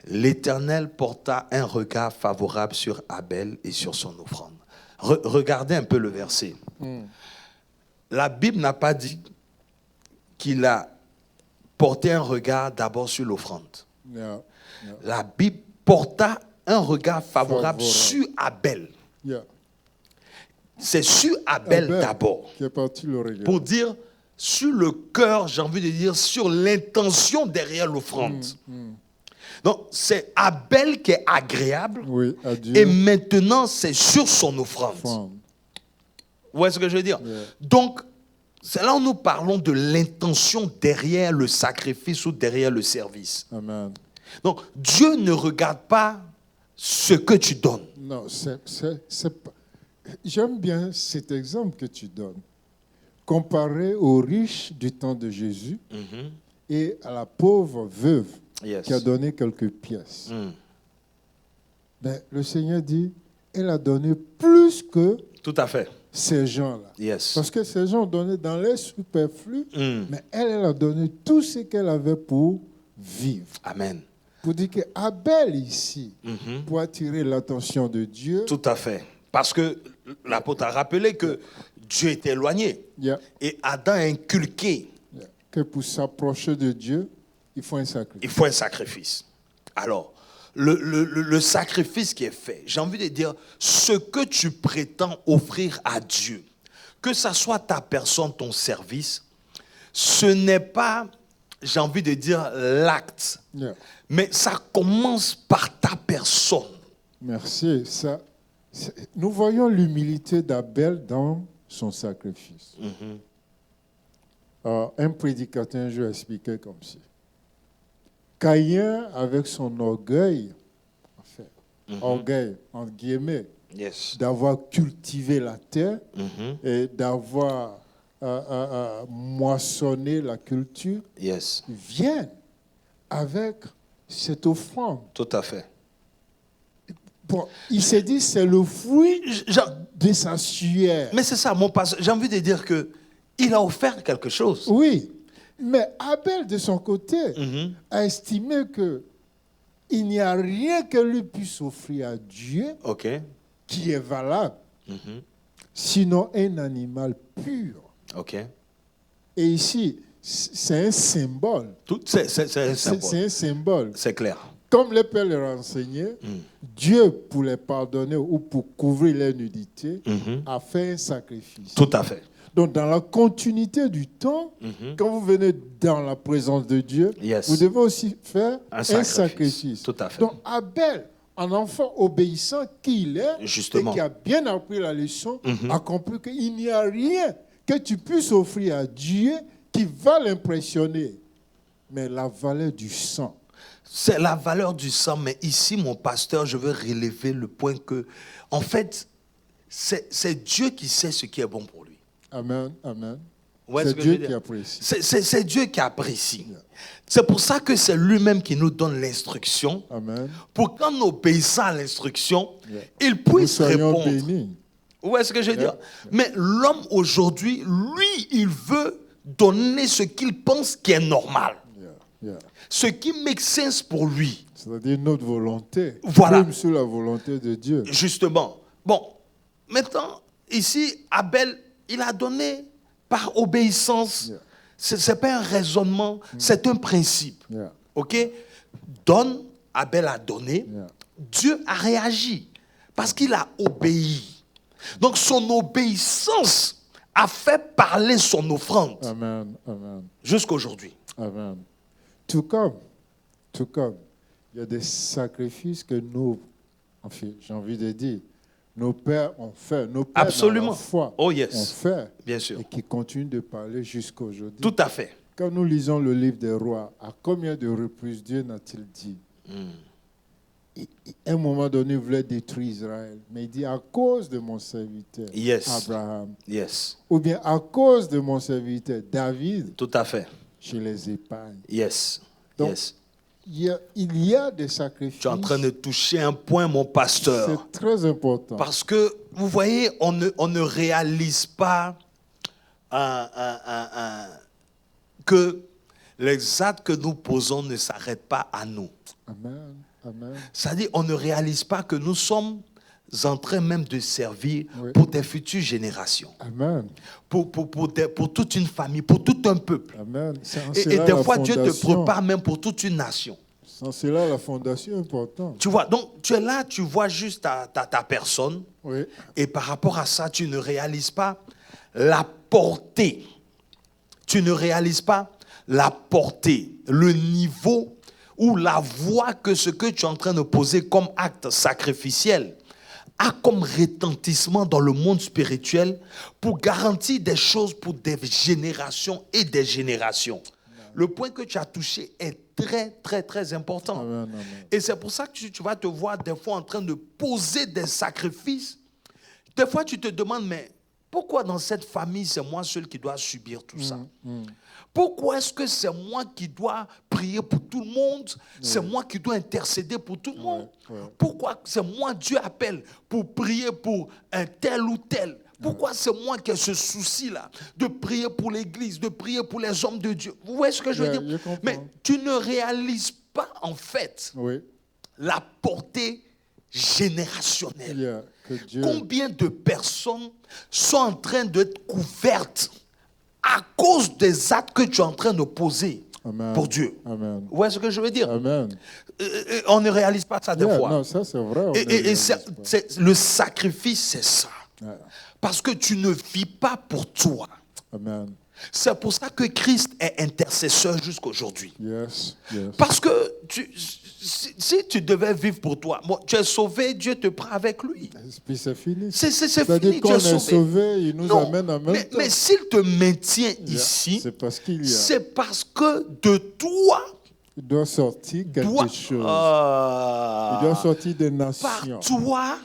L'Éternel porta un regard favorable sur Abel et sur son offrande. Regardez un peu le verset. La Bible n'a pas dit qu'il a porté un regard d'abord sur l'offrande. La Bible porta un regard favorable sur Abel. C'est sur Abel d'abord. Pour dire sur le cœur, j'ai envie de dire, sur l'intention derrière l'offrande. Donc, c'est Abel qui est agréable. À Dieu. Et maintenant, c'est sur son offrande. Vous voyez ce que je veux dire? Donc, c'est là où nous parlons de l'intention derrière le sacrifice ou derrière le service. Amen. Donc, Dieu ne regarde pas ce que tu donnes. Non, c'est pas... J'aime bien cet exemple que tu donnes. Comparé aux riches du temps de Jésus et à la pauvre veuve qui a donné quelques pièces. Ben, le Seigneur dit, elle a donné plus que tout à fait ces gens-là. Parce que ces gens donnaient dans les superflus, mais elle a donné tout ce qu'elle avait pour vivre. Amen. Pour dire que Abel ici, pour attirer l'attention de Dieu. Tout à fait. Parce que l'apôtre a rappelé que Dieu est éloigné. Et Adam a inculqué que pour s'approcher de Dieu, il faut un sacrifice. Il faut un sacrifice. Alors, le sacrifice qui est fait, j'ai envie de dire, ce que tu prétends offrir à Dieu, que ça soit ta personne, ton service, ce n'est pas, j'ai envie de dire, l'acte. Mais ça commence par ta personne. Merci. Nous voyons l'humilité d'Abel dans son sacrifice. Un prédicateur un jour expliquait comme ça. Caïn, avec son orgueil, orgueil, entre guillemets, d'avoir cultivé la terre et d'avoir moissonné la culture, vient avec cette offrande. Tout à fait. Bon, il s'est dit, c'est le fruit de sa sueur. Mais c'est ça, mon pasteur. J'ai envie de dire qu'il a offert quelque chose. Oui, mais Abel, de son côté, a estimé qu'il n'y a rien que lui puisse offrir à Dieu qui est valable, sinon un animal pur. Et ici, c'est un symbole. C'est un symbole. C'est un symbole. C'est clair. Comme le Père le renseignait, Dieu, pour les pardonner ou pour couvrir leur nudité, a fait un sacrifice. Tout à fait. Donc, dans la continuité du temps, quand vous venez dans la présence de Dieu, vous devez aussi faire un sacrifice. Tout à fait. Donc, Abel, un enfant obéissant qu'il est, justement, et qui a bien appris la leçon, a compris qu'il n'y a rien que tu puisses offrir à Dieu qui va l'impressionner, mais la valeur du sang. C'est la valeur du sang, mais ici, mon pasteur, je veux relever le point que, en fait, c'est Dieu qui sait ce qui est bon pour lui. Amen, amen. Ouais, c'est Dieu qui apprécie. C'est Dieu qui apprécie. C'est pour ça que c'est lui-même qui nous donne l'instruction. Amen. Pour qu'en obéissant à l'instruction, il puisse répondre. Bénis. Vous voyez ce que je veux dire? Mais l'homme aujourd'hui, lui, il veut donner ce qu'il pense qui est normal. Ce qui make sense pour lui. C'est-à-dire notre volonté. Voilà. Prime sur la volonté de Dieu. Justement. Bon, maintenant, ici, Abel, il a donné par obéissance. Ce n'est pas un raisonnement, c'est un principe. OK? Donne, Abel a donné. Dieu a réagi parce qu'il a obéi. Donc, son obéissance a fait parler son offrande. Amen, amen. Jusqu'aujourd'hui. Amen. Tout comme, il y a des sacrifices que nous, enfin, j'ai envie de dire, nos pères ont fait, nos pères absolument dans la foi oh yes, ont fait, bien sûr, et qui continuent de parler jusqu'à aujourd'hui. Tout à fait. Quand nous lisons le livre des rois, à combien de reprises Dieu n'a-t-il dit à un moment donné, il voulait détruire Israël. Mais il dit à cause de mon serviteur Abraham. Yes. Ou bien à cause de mon serviteur David. Tout à fait. Je les épargne. Yes. Donc, yes. Il y a des sacrifices. Tu es en train de toucher un point, mon pasteur. C'est très important. Parce que, vous voyez, on ne réalise pas que les actes que nous posons ne s'arrêtent pas à nous. Amen. Amen. C'est-à-dire, on ne réalise pas que nous sommes en train même de servir pour des futures générations. Amen. Pour toute une famille, pour tout un peuple. Amen. Et des fois, Dieu te prépare même pour toute une nation. C'est là la fondation importante. Tu vois, donc tu es là, tu vois juste ta personne. Oui. Et par rapport à ça, tu ne réalises pas la portée. Tu ne réalises pas la portée, le niveau ou la voie que ce que tu es en train de poser comme acte sacrificiel a comme retentissement dans le monde spirituel pour garantir des choses pour des générations et des générations. Le point que tu as touché est très, très, très important. Amen, amen. Et c'est pour ça que tu vas te voir des fois en train de poser des sacrifices. Des fois, tu te demandes, mais pourquoi dans cette famille, c'est moi seul qui dois subir tout ça? Pourquoi est-ce que c'est moi qui dois prier pour tout le monde? C'est moi qui dois intercéder pour tout le monde? Pourquoi c'est moi Dieu appelle pour prier pour un tel ou tel? Pourquoi c'est moi qui ai ce souci-là de prier pour l'Église, de prier pour les hommes de Dieu? Vous voyez ce que je veux dire? Mais tu ne réalises pas en fait la portée générationnelle. Combien de personnes sont en train d'être couvertes à cause des actes que tu es en train de poser pour Dieu? Amen. Vous voyez ce que je veux dire? Amen. On ne réalise pas ça des fois. Non, ça c'est vrai. Et le sacrifice, c'est ça. Parce que tu ne vis pas pour toi. Amen. C'est pour ça que Christ est intercesseur jusqu'aujourd'hui. Yes, yes. Parce que si tu devais vivre pour toi, bon, tu es sauvé, Dieu te prend avec lui. Puis c'est fini. C'est C'est-à-dire fini, qu'on est sauvé, il nous amène en même temps. Mais s'il te maintient ici, c'est parce qu'il y a. C'est parce que de toi, il doit sortir quelque chose. Il doit sortir des nations. Par toi,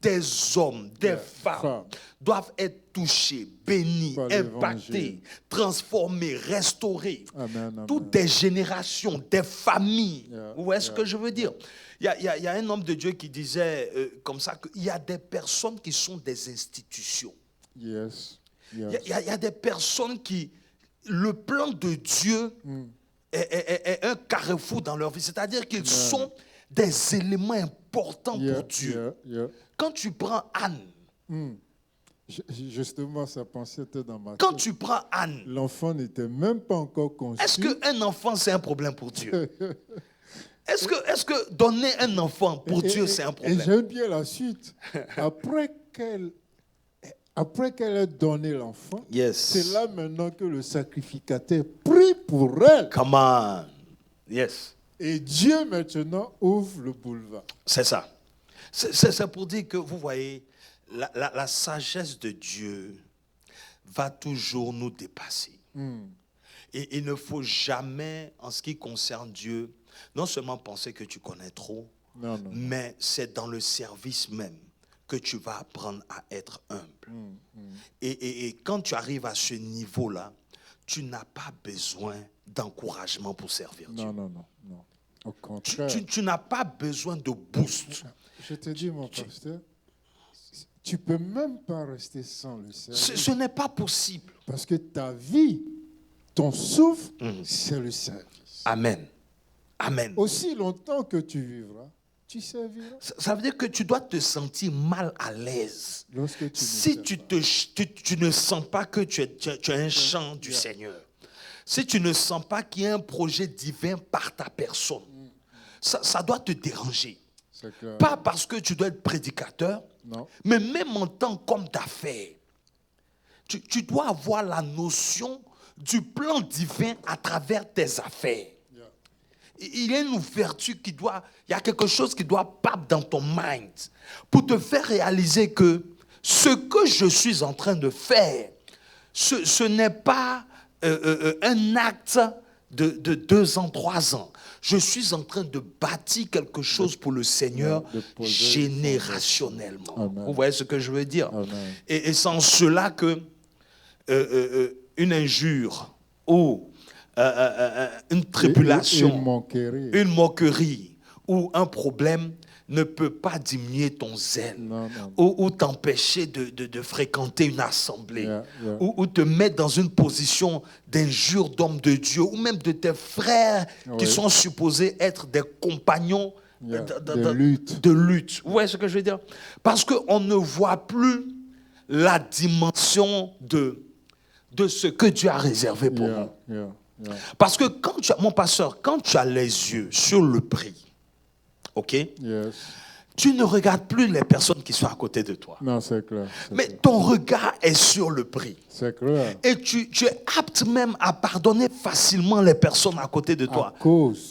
des hommes, des femmes doivent être touchés, bénis, impactés, transformés, restaurés. Amen. Toutes des générations, des familles. Vous voyez ce que je veux dire? Il y a un homme de Dieu qui disait comme ça qu'il y a des personnes qui sont des institutions. Yes. Il y a des personnes qui... Le plan de Dieu est un carrefour dans leur vie. C'est-à-dire qu'ils sont des éléments importants pour Dieu. Quand tu prends Anne, justement, sa pensée était dans ma tête. Quand tu prends Anne, l'enfant n'était même pas encore conçu. Est-ce qu'un enfant, c'est un problème pour Dieu? Est-ce que donner un enfant pour Dieu, c'est un problème? Et j'aime bien la suite. Après qu'elle ait donné l'enfant, c'est là maintenant que le sacrificateur prie pour elle. Come on. Yes. Et Dieu maintenant ouvre le boulevard. C'est ça. C'est pour dire que, vous voyez, la sagesse de Dieu va toujours nous dépasser. Et il ne faut jamais, en ce qui concerne Dieu, non seulement penser que tu connais trop, mais c'est dans le service même que tu vas apprendre à être humble. Et quand tu arrives à ce niveau-là, tu n'as pas besoin d'encouragement pour servir Dieu. Non. Au contraire. Tu n'as pas besoin de boost. Je te dis, mon pasteur, tu ne peux même pas rester sans le service. Ce n'est pas possible. Parce que ta vie, ton souffle, c'est le service. Amen. Amen. Aussi longtemps que tu vivras, tu serviras. Ça veut dire que tu dois te sentir mal à l'aise. Si tu ne sens pas que tu es un chant du Seigneur. Si tu ne sens pas qu'il y a un projet divin par ta personne, ça doit te déranger. Pas parce que tu dois être prédicateur, mais même en tant qu'homme d'affaires. Tu dois avoir la notion du plan divin à travers tes affaires. Il y a une ouverture il y a quelque chose qui doit pop dans ton mind pour te faire réaliser que ce que je suis en train de faire, ce n'est pas un acte de 2 ans, 3 ans. Je suis en train de bâtir quelque chose pour le Seigneur générationnellement. Amen. Vous voyez ce que je veux dire? Et c'est en cela que une injure ou une tribulation, une moquerie ou un problème ne peut pas diminuer ton zèle ou t'empêcher de fréquenter une assemblée ou te mettre dans une position d'injure d'hommes de Dieu ou même de tes frères qui sont supposés être des compagnons de lutte. Vous voyez ce que je veux dire? Parce qu'on ne voit plus la dimension de ce que Dieu a réservé pour nous. Parce que mon pasteur, quand tu as les yeux sur le prix, ok? Yes. Tu ne regardes plus les personnes qui sont à côté de toi. Non, c'est clair. Mais ton regard est sur le prix. C'est clair. Et tu es apte même à pardonner facilement les personnes à côté de toi. À cause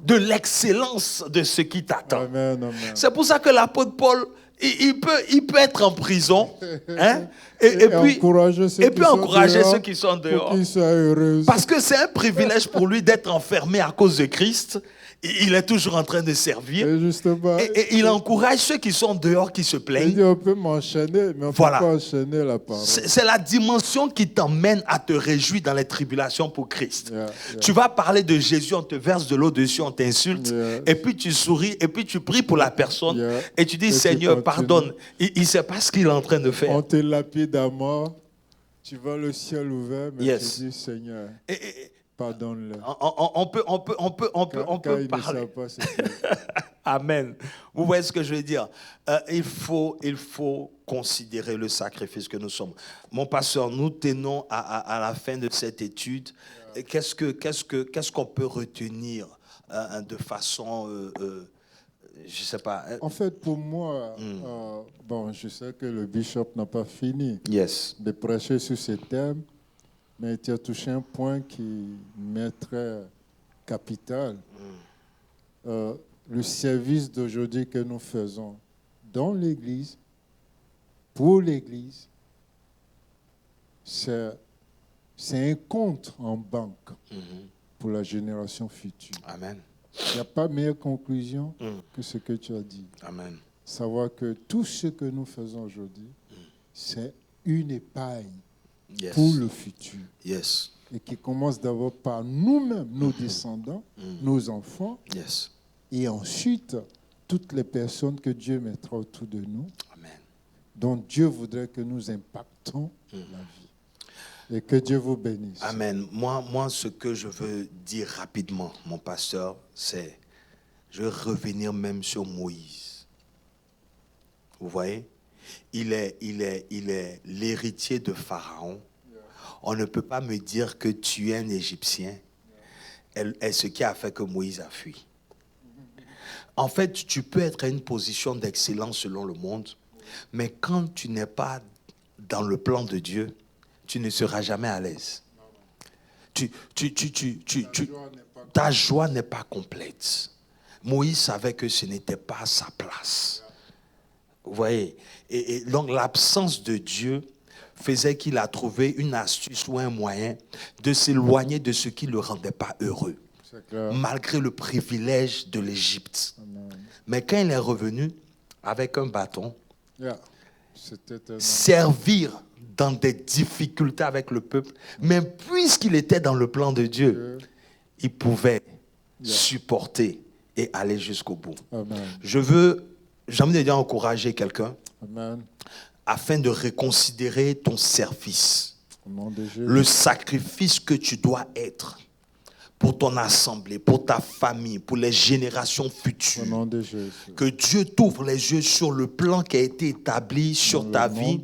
de l'excellence de ce qui t'attend. Amen, amen. C'est pour ça que l'apôtre Paul, il peut être en prison, hein, et puis encourager ceux qui sont dehors. Pour qu'ils soient heureux. Parce que c'est un privilège pour lui d'être enfermé à cause de Christ. Il est toujours en train de servir. Et il encourage ceux qui sont dehors, qui se plaignent. Il dit, on peut m'enchaîner, mais on ne peut pas enchaîner la parole. C'est la dimension qui t'emmène à te réjouir dans les tribulations pour Christ. Tu vas parler de Jésus, on te verse de l'eau dessus, on t'insulte, et puis tu souris, et puis tu pries pour la personne, et tu dis, Seigneur, pardonne. Il ne sait pas ce qu'il est en train de faire. On te lapide à mort, tu vois le ciel ouvert, mais tu dis, Seigneur... Pardonne-le. On peut parler. Pas, Amen. Vous voyez ce que je veux dire? Il faut considérer le sacrifice que nous sommes. Mon pasteur, nous tenons à la fin de cette étude. Qu'est-ce qu'on peut retenir de façon, je sais pas. En fait, pour moi, je sais que le bishop n'a pas fini de prêcher sur ces thèmes. Mais tu as touché un point qui m'est très capital. Le service d'aujourd'hui que nous faisons dans l'Église, pour l'Église, c'est un compte en banque pour la génération future. Amen. Il n'y a pas meilleure conclusion que ce que tu as dit. Amen. Savoir que tout ce que nous faisons aujourd'hui, c'est une épargne. Pour le futur. Et qui commence d'abord par nous-mêmes, nos descendants, nos enfants. Et ensuite, toutes les personnes que Dieu mettra autour de nous. Amen. Dont Dieu voudrait que nous impactons la vie. Et que Dieu vous bénisse. Amen. Moi, ce que je veux dire rapidement, mon pasteur, c'est, je veux revenir même sur Moïse. Vous voyez? Il est l'héritier de Pharaon. On ne peut pas me dire que tu es un Égyptien. est ce qui a fait que Moïse a fui. En fait, tu peux être à une position d'excellence selon le monde, mais quand tu n'es pas dans le plan de Dieu, tu ne seras jamais à l'aise. Ta joie n'est pas complète. Moïse savait que ce n'était pas sa place. Vous voyez? Et donc l'absence de Dieu faisait qu'il a trouvé une astuce ou un moyen de s'éloigner de ce qui ne le rendait pas heureux, malgré le privilège de l'Égypte. Mais quand il est revenu avec un bâton, servir dans des difficultés avec le peuple, mais puisqu'il était dans le plan de Dieu, il pouvait supporter et aller jusqu'au bout. J'ai envie de encourager quelqu'un afin de reconsidérer ton service, le sacrifice que tu dois être pour ton assemblée, pour ta famille, pour les générations futures. Que Dieu t'ouvre les yeux sur le plan qui a été établi sur ta vie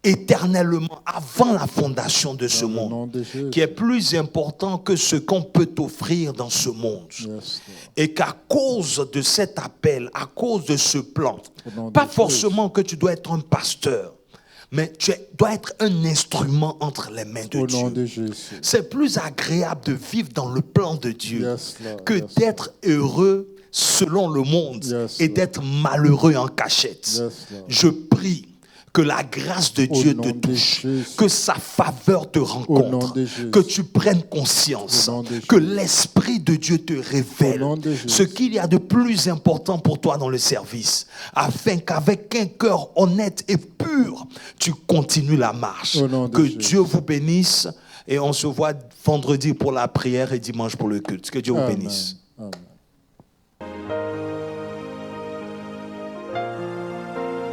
éternellement, avant la fondation de ce monde, qui est plus important que ce qu'on peut t'offrir dans ce monde. Et qu'à cause de cet appel, à cause de ce plan, pas forcément que tu dois être un pasteur, mais tu dois être un instrument entre les mains de Dieu. C'est plus agréable de vivre dans le plan de Dieu que d'être heureux selon le monde et d'être malheureux en cachette. Je prie Que la grâce de Dieu te touche. Que sa faveur te rencontre. Que tu prennes conscience. Que l'Esprit de Dieu te révèle ce qu'il y a de plus important pour toi dans le service. Afin qu'avec un cœur honnête et pur, tu continues la marche. Que Dieu vous bénisse. Et on se voit vendredi pour la prière et dimanche pour le culte. Que Dieu vous bénisse.